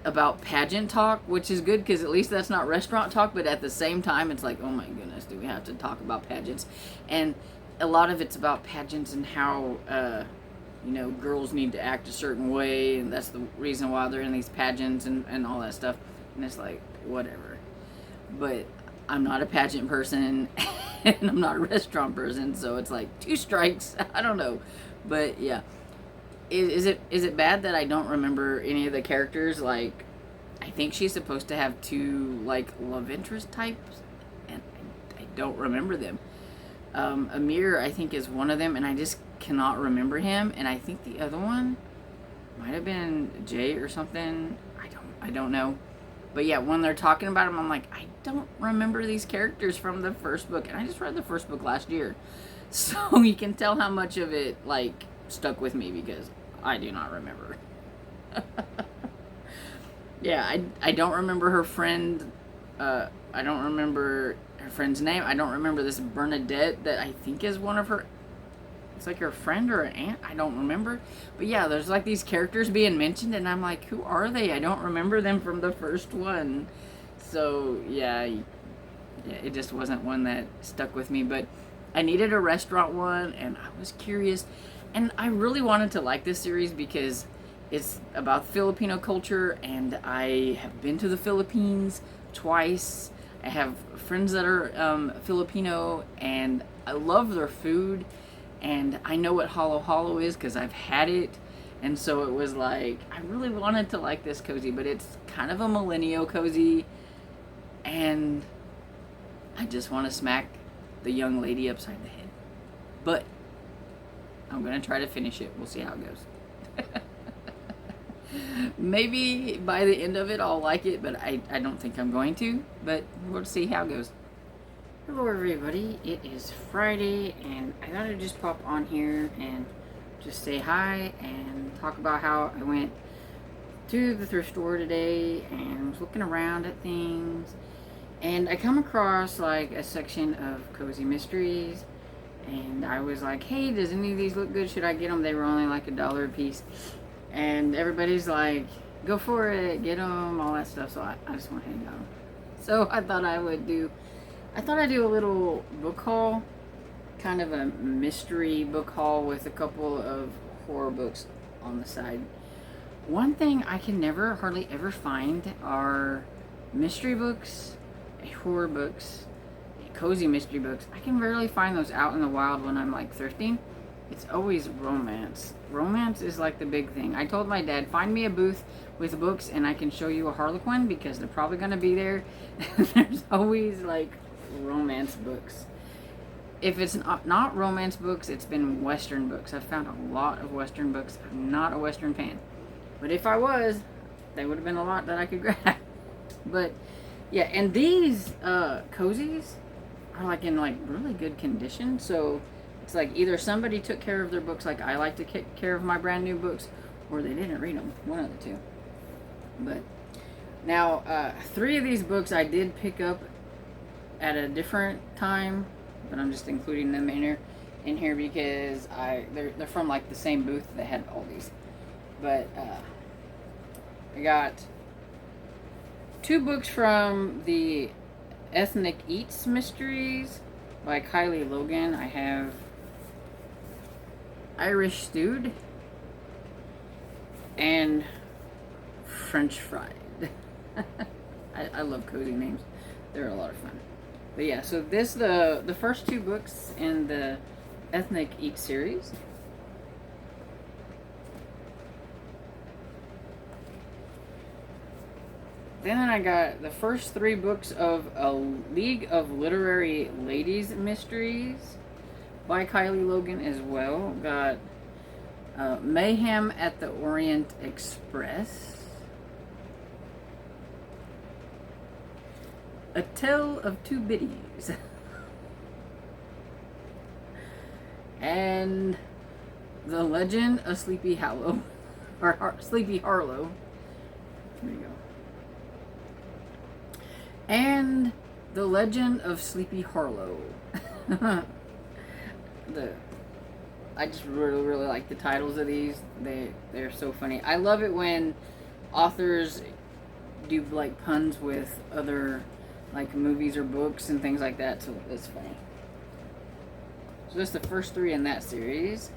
about pageant talk, which is good because at least that's not restaurant talk, but at the same time it's like, oh my goodness, do we have to talk about pageants? And a lot of it's about pageants and how girls need to act a certain way, and that's the reason why they're in these pageants and all that stuff. And it's like, whatever. But I'm not a pageant person and I'm not a restaurant person, so it's like 2 strikes. I don't know. But yeah. Is it bad that I don't remember any of the characters? Like, I think she's supposed to have 2 like love interest types, and I don't remember them. Amir, I think, is one of them, and I just cannot remember him. And I think the other one might have been Jay or something. I don't know. But yeah, when they're talking about him, I'm like, I don't remember these characters from the first book, and I just read the first book last year, so you can tell how much of it like stuck with me because I do not remember. Yeah, I don't remember her friend. I don't remember her friend's name. I don't remember this Bernadette that I think is one of her. It's like her friend or an aunt. I don't remember. But yeah, there's like these characters being mentioned, and I'm like, who are they? I don't remember them from the first one. So yeah, it just wasn't one that stuck with me. But I needed a restaurant one, and I was curious. And I really wanted to like this series because it's about Filipino culture, and I have been to the Philippines twice. I have friends that are Filipino, and I love their food, and I know what halo halo is because I've had it, and so it was like, I really wanted to like this cozy, but it's kind of a millennial cozy, and I just want to smack the young lady upside the head. But I'm going to try to finish it. We'll see how it goes. Maybe by the end of it I'll like it, but I don't think I'm going to. But we'll see how it goes. Hello everybody. It is Friday, and I thought I'd just pop on here and just say hi and talk about how I went to the thrift store today and was looking around at things. And I come across like a section of cozy mysteries. And I was like, hey, does any of these look good? Should I get them? They were only like $1 a piece. And everybody's like, go for it, get them, all that stuff. So I just went ahead and got them. So I thought I'd do a little book haul. Kind of a mystery book haul with a couple of horror books on the side. One thing I can hardly ever find are mystery books, horror books, cozy mystery books. I can rarely find those out in the wild when I'm like thrifting. It's always romance. Romance is like the big thing. I told my dad, find me a booth with books and I can show you a Harlequin because they're probably going to be there. There's always like romance books. If it's not romance books, it's been Western books. I've found a lot of Western books. I'm not a Western fan. But if I was, there would have been a lot that I could grab. But yeah, and these cozies are like in like really good condition, so it's like either somebody took care of their books like I like to take care of my brand new books, or they didn't read them, one of the two. But now 3 of these books I did pick up at a different time, but I'm just including them in here because they're from like the same booth that had all these. But I got 2 books from the Ethnic Eats Mysteries by Kylie Logan. I have Irish Stewed and French Fried. I love cozy names. They're a lot of fun. But yeah, so this the first 2 books in the Ethnic Eats series. Then I got the first 3 books of A League of Literary Ladies Mysteries by Kylie Logan as well. Got Mayhem at the Orient Express. A Tale of Two Biddies. And The Legend of Sleepy Hollow. Or Sleepy Harlow. There you go. and The Legend of Sleepy Harlow. the I just really like the titles of these. They're so funny. I love it when authors do like puns with other like movies or books and things like that. So it's funny. So that's the first 3 in that series,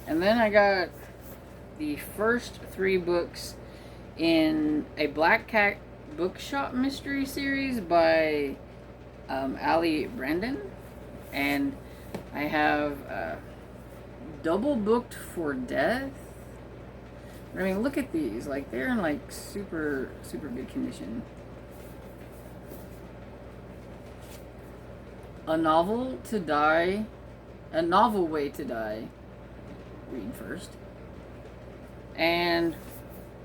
and then I got the first 3 books in a Black Cat Bookshop mystery series by Ali Brandon, and I have Double Booked for Death. I mean, look at these. Like, they're in like super good condition. A Novel to Die, A Novel Way to Die. Read first. And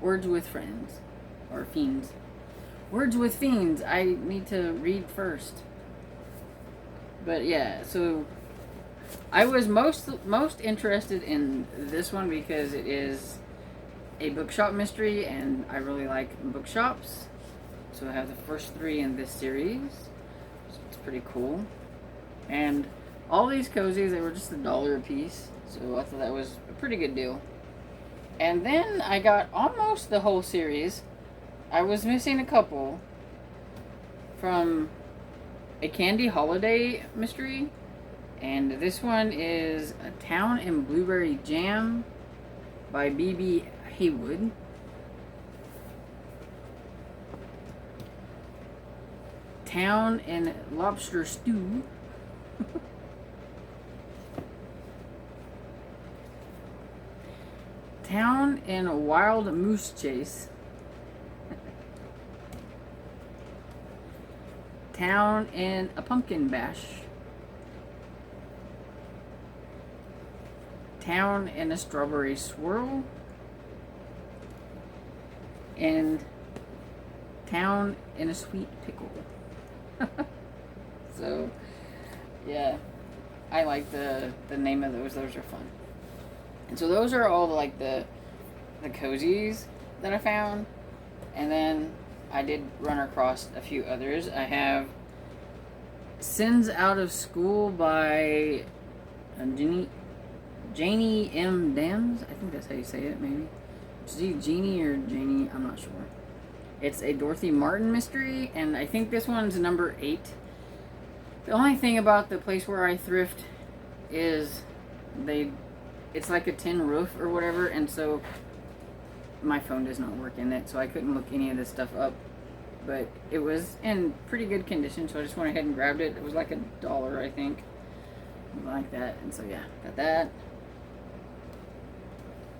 Words with Friends, or Fiends. Words with Fiends. I need to read first. But yeah, so I was most interested in this one because it is a bookshop mystery, and I really like bookshops. So I have the first 3 in this series. So it's pretty cool. And all these cozies, they were just $1 a piece. So I thought that was a pretty good deal. And then I got almost the whole series. I was missing a couple from A Candy Holiday mystery. And this one is A Town in Blueberry Jam by B.B. Haywood. Town in Lobster Stew. Town in a Wild Moose Chase. Town in a Pumpkin Bash. Town in a Strawberry Swirl. And Town in a Sweet Pickle. So, yeah, I like the name of those. Those are fun. And so those are all like the cozies that I found. And then I did run across a few others. I have Sins Out of School by Janie M. Dams. I think that's how you say it, maybe. Jeannie or Janie, I'm not sure. It's a Dorothy Martin mystery, and I think this one's number 8. The only thing about the place where I thrift is it's like a tin roof or whatever, and so my phone does not work in it, so I couldn't look any of this stuff up. But it was in pretty good condition, so I just went ahead and grabbed it. It was like $1, I think. Like that, and so yeah, got that.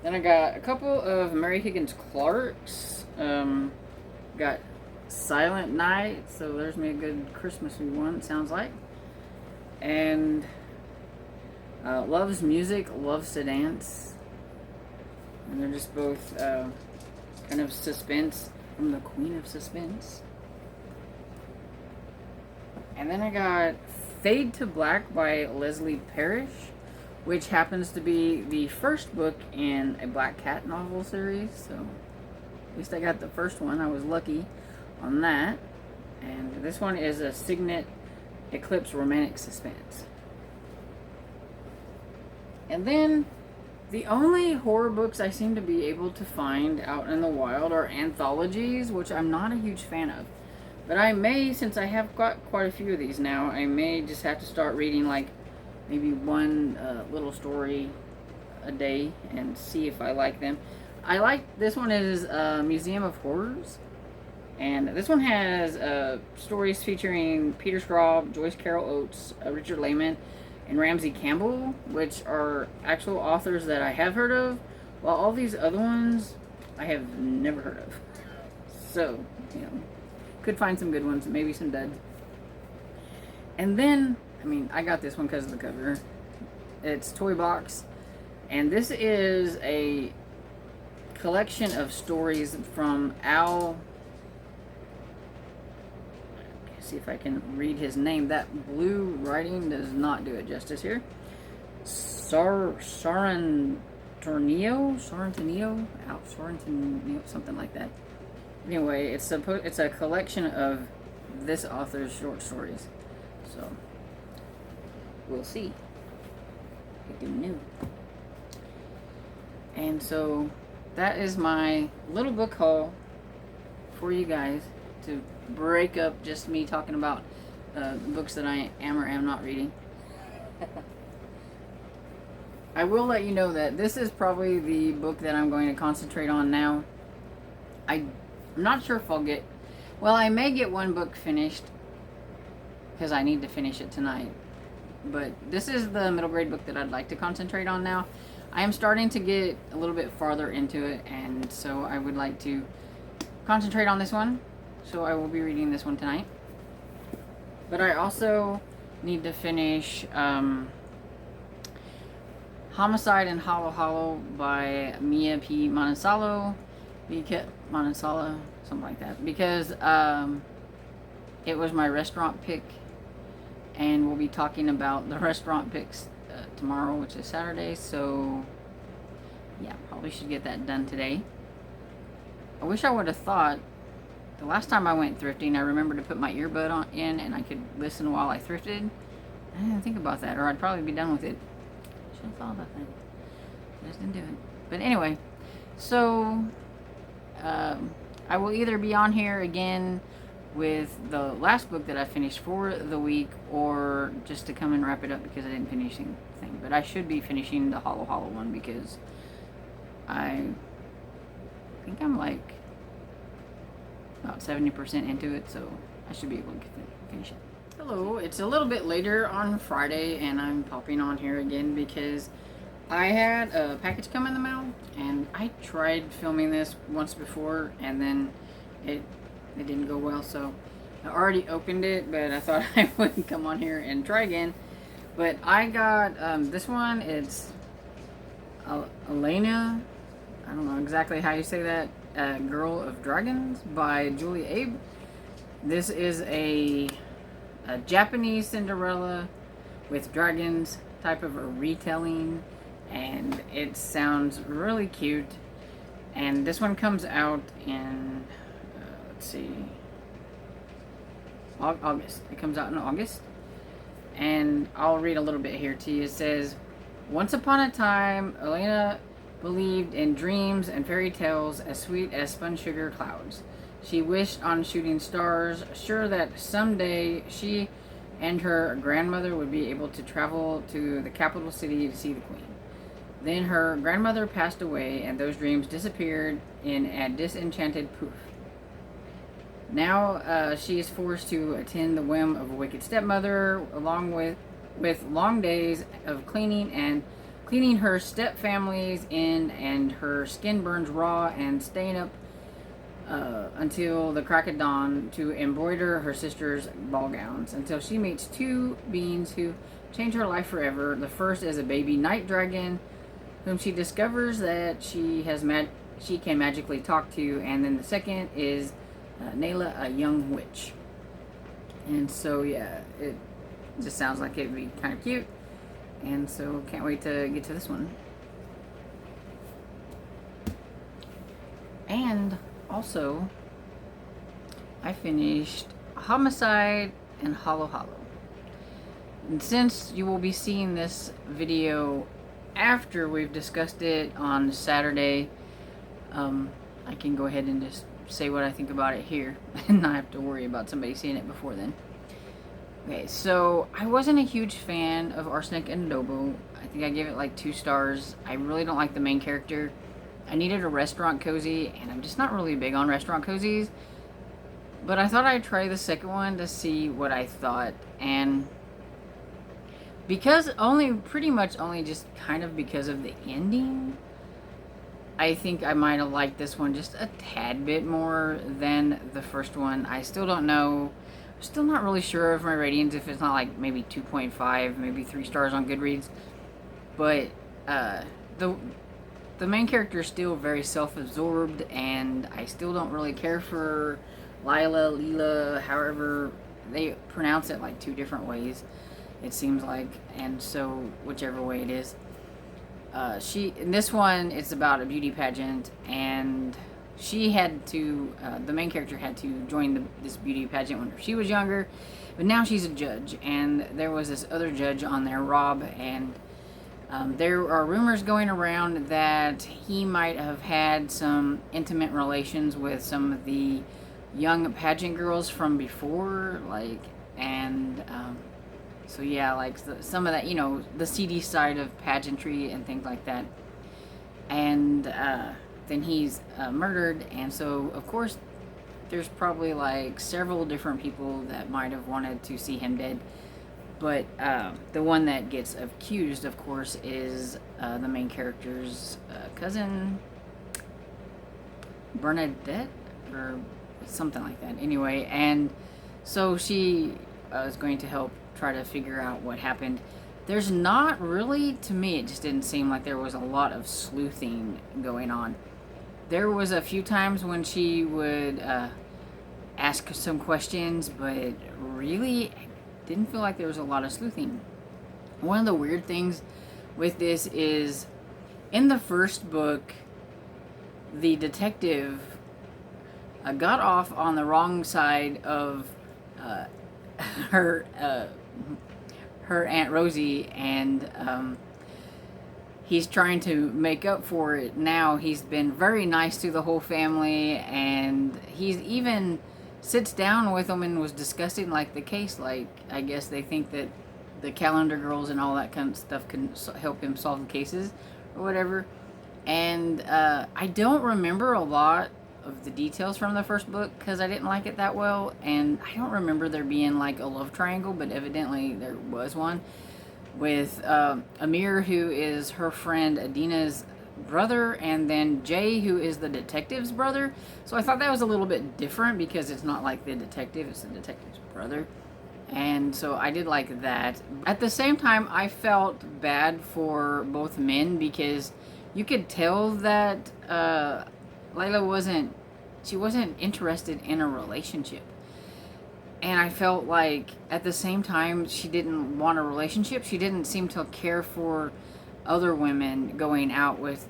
Then I got a couple of Mary Higgins Clark's. Got Silent Night, so there's me a good Christmassy one, it sounds like. And Loves Music, Loves to Dance. And they're just both kind of suspense from the Queen of Suspense. And then I got Fade to Black by Leslie Parrish, which happens to be the first book in a Black Cat novel series, so at least I got the first one. I was lucky on that. And this one is a Signet Eclipse Romantic Suspense. And then the only horror books I seem to be able to find out in the wild are anthologies, which I'm not a huge fan of. But I may, since I have got quite a few of these now, I may just have to start reading like maybe one little story a day and see if I like them. I like, this one is Museum of Horrors. And this one has stories featuring Peter Straub, Joyce Carol Oates, Richard Lehman, and Ramsey Campbell, which are actual authors that I have heard of, while all these other ones I have never heard of. So, you know, could find some good ones, maybe some duds. And then, I mean, I got this one because of the cover. It's Toy Box, and this is a collection of stories from Al. See if I can read his name. That blue writing does not do it justice here. Sorrentinio, something like that. Anyway, it's a collection of this author's short stories. So, we'll see. I do know. And so, that is my little book haul for you guys to break up just me talking about books that I am or am not reading. I will let you know that this is probably the book that I'm going to concentrate on now. I'm not sure if I'll get... Well, I may get one book finished because I need to finish it tonight. But this is the middle grade book that I'd like to concentrate on now. I am starting to get a little bit farther into it, and so I would like to concentrate on this one. So I will be reading this one tonight. But I also need to finish Homicide in Hollow Hollow by Mia P. Monticello. Monticello, something like that. Because it was my restaurant pick. And we'll be talking about the restaurant picks tomorrow, which is Saturday. So, yeah, probably should get that done today. I wish I would have thought, the last time I went thrifting, I remembered to put my earbud in and I could listen while I thrifted. I didn't think about that, or I'd probably be done with it. Should have thought about that. I just didn't do it. But anyway, so I will either be on here again with the last book that I finished for the week, or just to come and wrap it up because I didn't finish anything. But I should be finishing the Hollow Hollow one because I think I'm like about 70% into it, so I should be able to finish it. Hello, it's a little bit later on Friday, and I'm popping on here again because I had a package come in the mail, and I tried filming this once before, and then it didn't go well, so I already opened it, but I thought I would come on here and try again. But I got this one. It's Elena, I don't know exactly how you say that, Girl of Dragons by Julie Abe. This is a Japanese Cinderella with dragons type of a retelling, and it sounds really cute. And this one comes out in let's see, August. It comes out in August, and I'll read a little bit here to you. It says, once upon a time, Elena believed in dreams and fairy tales as sweet as spun sugar clouds. She wished on shooting stars, sure that someday she and her grandmother would be able to travel to the capital city to see the queen. Then her grandmother passed away, and those dreams disappeared in a disenchanted poof. Now she is forced to attend the whim of a wicked stepmother, along with long days of cleaning her stepfamilies in, and her skin burns raw and staying up until the crack of dawn to embroider her sister's ball gowns, until she meets two beings who change her life forever. The first is a baby night dragon, whom she discovers that she can magically talk to, and then the second is Nayla, a young witch. And so yeah, it just sounds like it'd be kind of cute, and so can't wait to get to this one. And also, I finished Homicide in Hollow Hollow. And since you will be seeing this video after we've discussed it on Saturday, I can go ahead and just say what I think about it here and not have to worry about somebody seeing it before then. Okay, so I wasn't a huge fan of Arsenic and Adobo. I think I gave it like 2 stars. I really don't like the main character. I needed a restaurant cozy, and I'm just not really big on restaurant cozies. But I thought I'd try the second one to see what I thought. And because pretty much only just kind of because of the ending, I think I might have liked this one just a tad bit more than the first one. I still don't know. I'm still not really sure of my ratings, if it's not like maybe 2.5, maybe 3 stars on Goodreads. But the main character is still very self-absorbed, and I still don't really care for Leela, however they pronounce it, like 2 different ways, it seems like, and so whichever way it is. In this one, it's about a beauty pageant, and she had to, the main character had to join this beauty pageant when she was younger, but now she's a judge, and there was this other judge on there, Rob, and there are rumors going around that he might have had some intimate relations with some of the young pageant girls from before, like, and so yeah, like some of that, the seedy side of pageantry and things like that. And then he's murdered, and so of course there's probably like several different people that might have wanted to see him dead. But the one that gets accused, of course, is the main character's cousin, Bernadette, or something like that. Anyway, and so she is going to help try to figure out what happened. There's not really, to me, it just didn't seem like there was a lot of sleuthing going on. There was a few times when she would ask some questions, but really didn't feel like there was a lot of sleuthing. One of the weird things with this is, in the first book, the detective got off on the wrong side of her Aunt Rosie, and he's trying to make up for it now. He's been very nice to the whole family, and he's even sits down with them and was discussing like the case. Like, I guess they think that the calendar girls and all that kind of stuff can help him solve the cases or whatever. And I don't remember a lot of the details from the first book because I didn't like it that well, and I don't remember there being like a love triangle, but evidently there was one with Amir, who is her friend Adina's brother, and then Jay, who is the detective's brother. So I thought that was a little bit different because it's not like the detective, it's the detective's brother. And so I did like that. At the same time, I felt bad for both men because you could tell that Layla wasn't interested in a relationship. And I felt like at the same time she didn't want a relationship. She didn't seem to care for other women going out with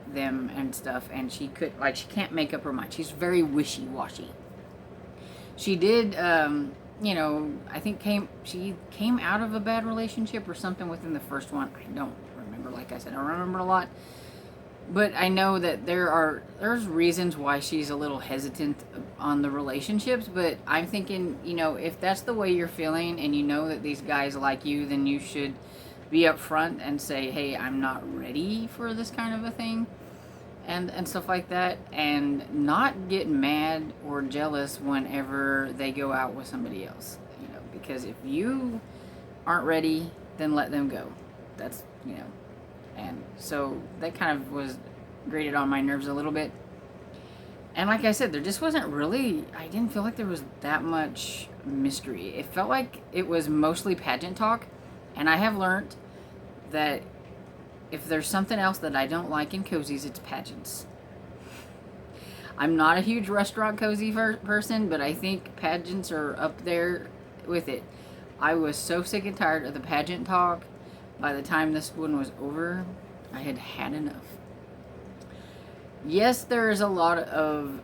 them and stuff, and she can't make up her mind. She's very wishy-washy. She did I think she came out of a bad relationship or something within the first one. I don't remember. Like I said, I don't remember a lot, but I know that there's reasons why she's a little hesitant on the relationships. But I'm thinking, if that's the way you're feeling and you know that these guys like you, then you should be upfront and say, hey, I'm not ready for this kind of a thing, and stuff like that, and not get mad or jealous whenever they go out with somebody else, because if you aren't ready, then let them go. That's, and so that kind of was grated on my nerves a little bit. And like I said, there just wasn't really, I didn't feel like there was that much mystery. It felt like it was mostly pageant talk. And I have learned that if there's something else that I don't like in cozies, it's pageants. I'm not a huge restaurant cozy person, but I think pageants are up there with it. I was so sick and tired of the pageant talk. By the time this one was over, I had had enough. Yes, there is a lot of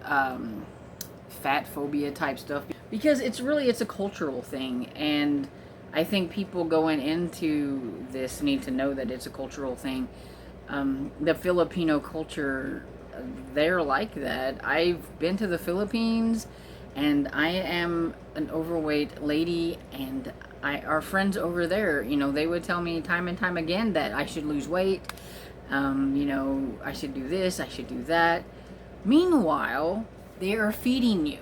fat phobia type stuff because it's a cultural thing, and I think people going into this need to know that it's a cultural thing. The Filipino culture, they're like that. I've been to the Philippines, and I am an overweight lady, and our friends over there, they would tell me time and time again that I should lose weight. I should do this, I should do that. Meanwhile, they are feeding you.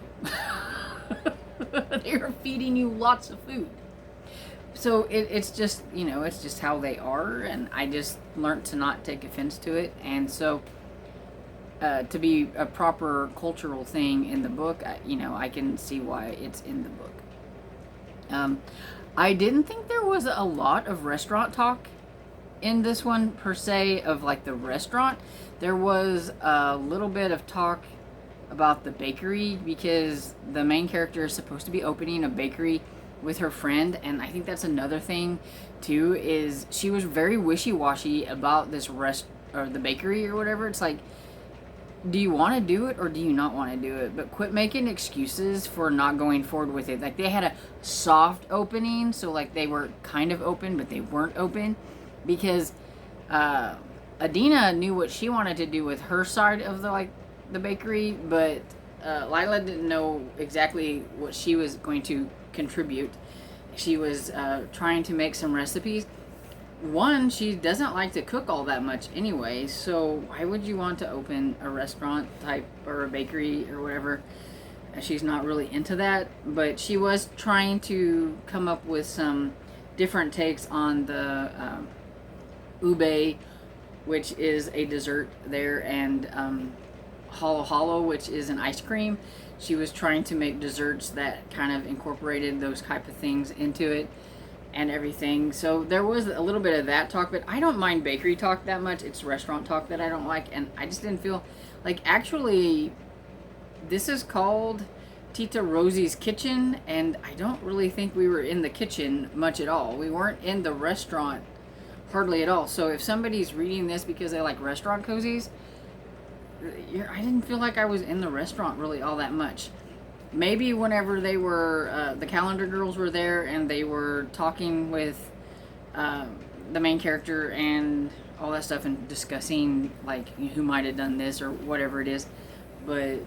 They are feeding you lots of food. So it's just, it's just how they are, and I just learned to not take offense to it. And so to be a proper cultural thing in the book, I can see why it's in the book. I didn't think there was a lot of restaurant talk in this one, per se, of like the restaurant. There was a little bit of talk about the bakery, because the main character is supposed to be opening a bakery with her friend, and I think that's another thing too, is she was very wishy-washy about this the bakery or whatever. It's like, do you want to do it or do you not want to do it? But quit making excuses for not going forward with it. Like, they had a soft opening, so like they were kind of open, but they weren't open, because Adina knew what she wanted to do with her side of the bakery, but Lila didn't know exactly what she was going to contribute. She was trying to make some recipes. One, she doesn't like to cook all that much anyway, so why would you want to open a restaurant type or a bakery or whatever? She's not really into that, but she was trying to come up with some different takes on the ube, which is a dessert there, and hollow hollow, which is an ice cream. She was trying to make desserts that kind of incorporated those type of things into it and everything. So there was a little bit of that talk, but I don't mind bakery talk that much. It's restaurant talk that I don't like, and I just didn't feel like, actually, this is called Tita Rosie's Kitchen, and I don't really think we were in the kitchen much at all. We weren't in the restaurant hardly at all. So if somebody's reading this because they like restaurant cozies, I didn't feel like I was in the restaurant really all that much. Maybe whenever they were, the calendar girls were there and they were talking with the main character and all that stuff and discussing like who might have done this or whatever it is. But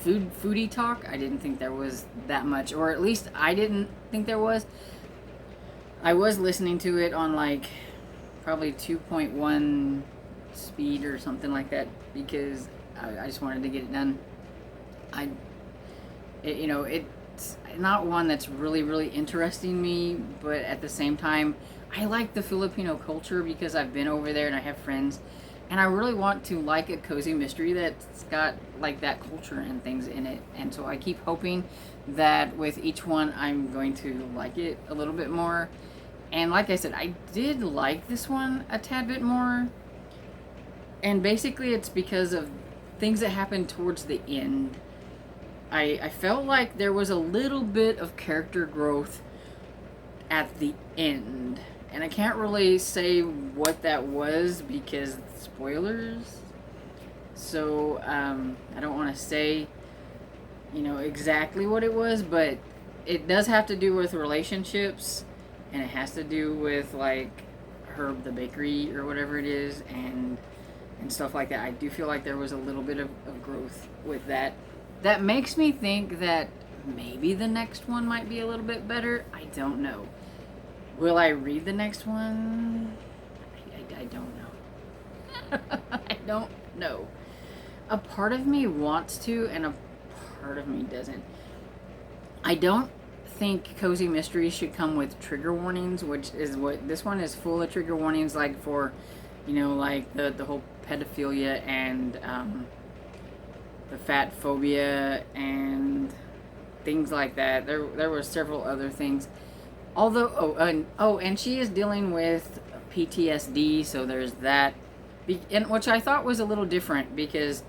foodie talk, I didn't think there was that much, or at least I didn't think there was. I was listening to it on like probably 2.1 speed or something like that, because I just wanted to get it done. It's not one that's really interesting me, but at the same time, I like the Filipino culture because I've been over there and I have friends, and I really want to like a cozy mystery that's got like that culture and things in it. And so I keep hoping that with each one I'm going to like it a little bit more. And like I said, I did like this one a tad bit more, and basically it's because of things that happened towards the end. I felt like there was a little bit of character growth at the end, and I can't really say what that was because spoilers. So I don't want to say exactly what it was, but it does have to do with relationships, and it has to do with like the bakery or whatever it is, and stuff like that. I do feel like there was a little bit of growth with that. That makes me think that maybe the next one might be a little bit better. I don't know. Will I read the next one? I don't know. I don't know. A part of me wants to, and a part of me doesn't. I don't think cozy mysteries should come with trigger warnings, which is what this one is, full of trigger warnings, like for, like the whole pedophilia and the fat phobia and things like that. There were several other things. Although, and she is dealing with PTSD, so there's that. And which I thought was a little different, because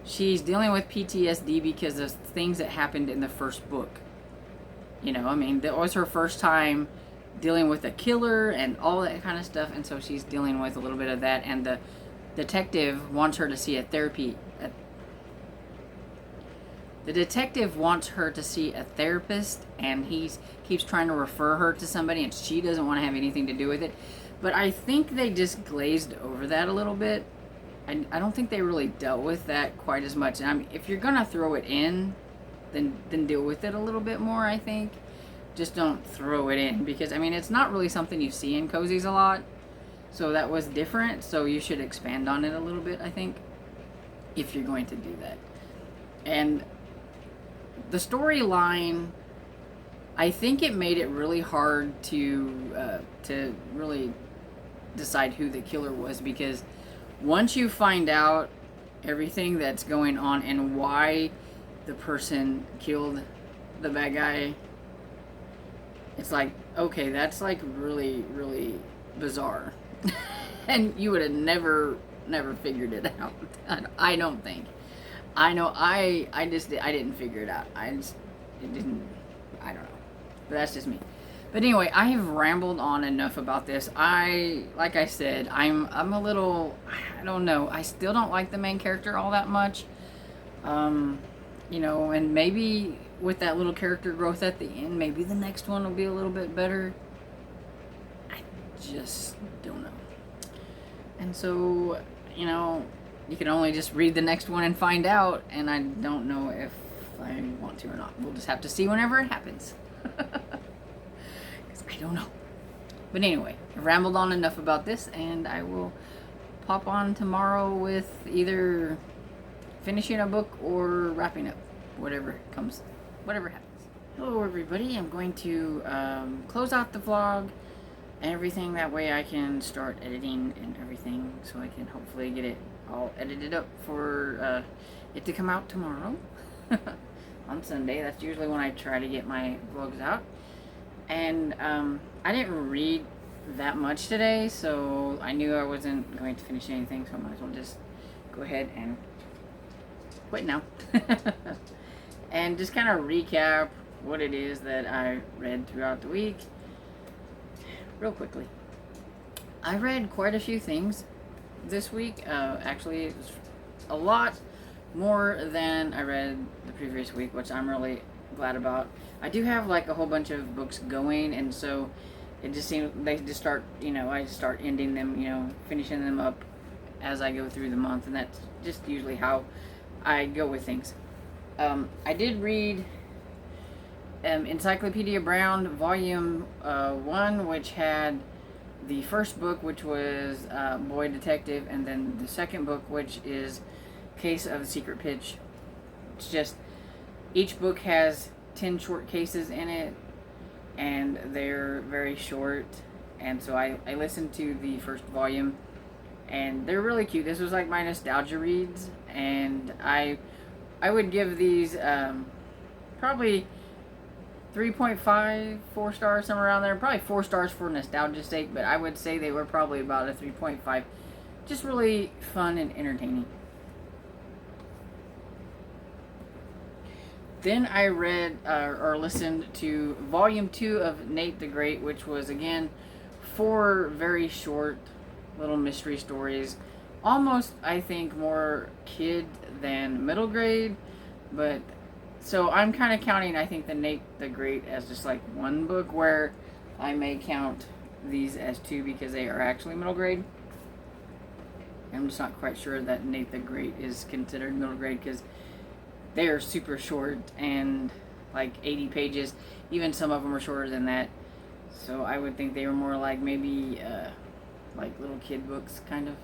she's dealing with PTSD because of things that happened in the first book. That was her first time dealing with a killer and all that kind of stuff, and so she's dealing with a little bit of that, and the detective wants her to see a therapy. The detective wants her to see a therapist, and he keeps trying to refer her to somebody, and she doesn't want to have anything to do with it. But I think they just glazed over that a little bit. I don't think they really dealt with that quite as much. And if you're going to throw it in, then deal with it a little bit more, I think. Just don't throw it in, because, it's not really something you see in cozies a lot. So that was different, so you should expand on it a little bit, I think, if you're going to do that. And the storyline, I think it made it really hard to really decide who the killer was, because once you find out everything that's going on and why the person killed the bad guy, it's like, okay, that's like really bizarre. And you would have never figured it out. I don't think. I know I didn't figure it out. I don't know. But that's just me. But anyway, I have rambled on enough about this. Like I said, I'm a little, I don't know. I still don't like the main character all that much. You know, and maybe with that little character growth at the end, maybe the next one will be a little bit better. I just don't know. And so, you know, you can only just read the next one and find out, and I don't know if I want to or not. We'll just have to see whenever it happens. Because I don't know. But anyway, I've rambled on enough about this, and I will pop on tomorrow with either finishing a book or wrapping up, whatever comes, whatever happens. Hello everybody, I'm going to close out the vlog and everything, that way I can start editing and everything, so I can hopefully get it all edited up for it to come out tomorrow on Sunday. That's usually when I try to get my vlogs out. And I didn't read that much today, so I knew I wasn't going to finish anything, so I might as well just go ahead and quit now. And just kind of recap what it is that I read throughout the week real quickly. I read quite a few things this week. Actually, it was a lot more than I read the previous week, which I'm really glad about. I do have like a whole bunch of books going, and so it just seems they just start, you know, I start ending them, you know, finishing them up as I go through the month, and that's just usually how I go with things. I did read Encyclopedia Brown Volume 1, which had the first book, which was Boy Detective, and then the second book, which is Case of the Secret Pitch. It's just, each book has 10 short cases in it, and they're very short, and so I listened to the first volume, and they're really cute. This was like my nostalgia reads, and I would give these probably 3.5, 4 stars, somewhere around there. Probably 4 stars for nostalgia's sake, but I would say they were probably about a 3.5. Just really fun and entertaining. Then I read or listened to Volume 2 of Nate the Great, which was, again, 4 very short little mystery stories. Almost, I think, more kid than middle grade, but so I'm kind of counting, I think, the Nate the Great as just like one book, where I may count these as 2 because they are actually middle grade. I'm just not quite sure that Nate the Great is considered middle grade because they are super short and like 80 pages. Even some of them are shorter than that. So I would think they were more like maybe like little kid books, kind of.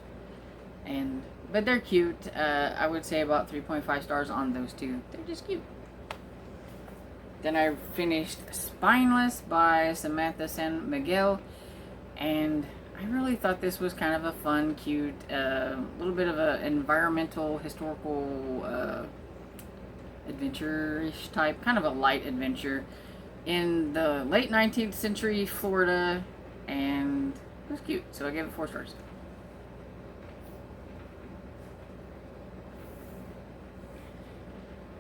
But they're cute. I would say about 3.5 stars on those 2. They're just cute. Then I finished Spineless by Samantha San Miguel, and I really thought this was kind of a fun, cute, little bit of an environmental, historical, adventure-ish type, kind of a light adventure in the late 19th century Florida, and it was cute, so I gave it 4 stars.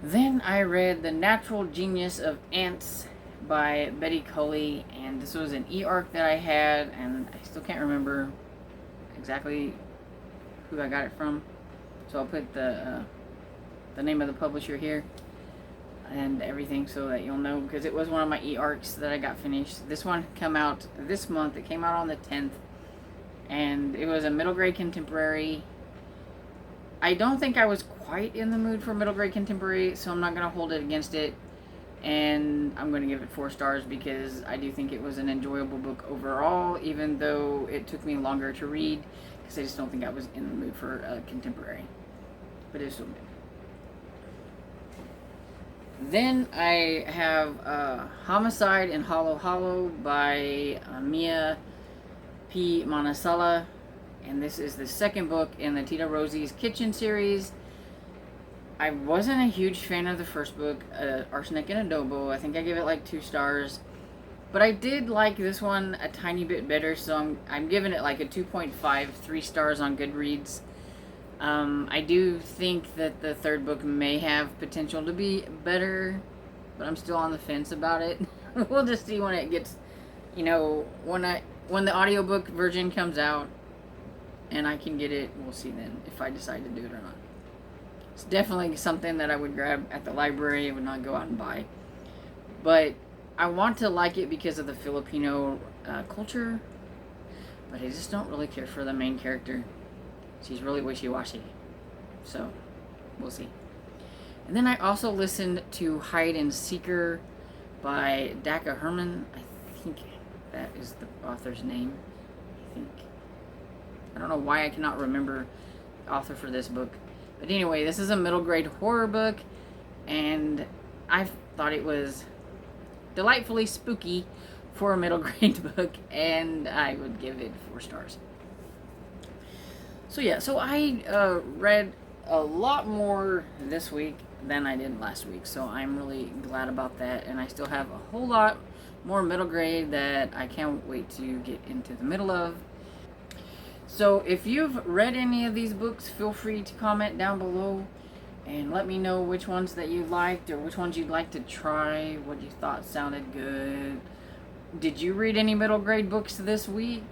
Then I read The Natural Genius of Ants by Betty Coley, and this was an e-arc that I had, and I still can't remember exactly who I got it from, so I'll put the name of the publisher here and everything so that you'll know, because it was one of my e-arcs that I got finished. This one came out this month. It came out on the 10th, and it was a middle grade contemporary. I don't think I was quite in the mood for middle grade contemporary, so I'm not going to hold it against it, and I'm going to give it 4 stars because I do think it was an enjoyable book overall, even though it took me longer to read, because I just don't think I was in the mood for contemporary, but it's still good. Then I have Homicide in Hollow Hollow by Mia P. Monasala, and this is the second book in the Tita Rosie's Kitchen series. I wasn't a huge fan of the first book, Arsenic and Adobo. I think I gave it like 2 stars, but I did like this one a tiny bit better, so I'm giving it like a 2.5, 3 stars on Goodreads. I do think that the third book may have potential to be better, but I'm still on the fence about it. We'll just see when it gets, you know, when the audiobook version comes out and I can get it, we'll see then if I decide to do it or not. It's definitely something that I would grab at the library. I would not go out and buy. But I want to like it because of the Filipino culture. But I just don't really care for the main character. She's really wishy-washy. So, we'll see. And then I also listened to Hide and Seeker by Daka Herman. I think that is the author's name. I think. I don't know why I cannot remember the author for this book. But anyway, this is a middle grade horror book, and I thought it was delightfully spooky for a middle grade book, and I would give it 4 stars. So yeah, so I read a lot more this week than I did last week, so I'm really glad about that, and I still have a whole lot more middle grade that I can't wait to get into the middle of. So if you've read any of these books, feel free to comment down below and let me know which ones that you liked or which ones you'd like to try, what you thought sounded good. Did you read any middle grade books this week?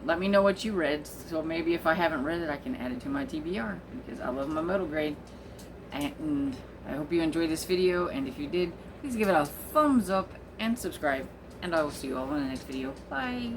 Let me know what you read, so maybe if I haven't read it, I can add it to my TBR, because I love my middle grade. And I hope you enjoyed this video, and if you did, please give it a thumbs up and subscribe, and I will see you all in the next video. Bye!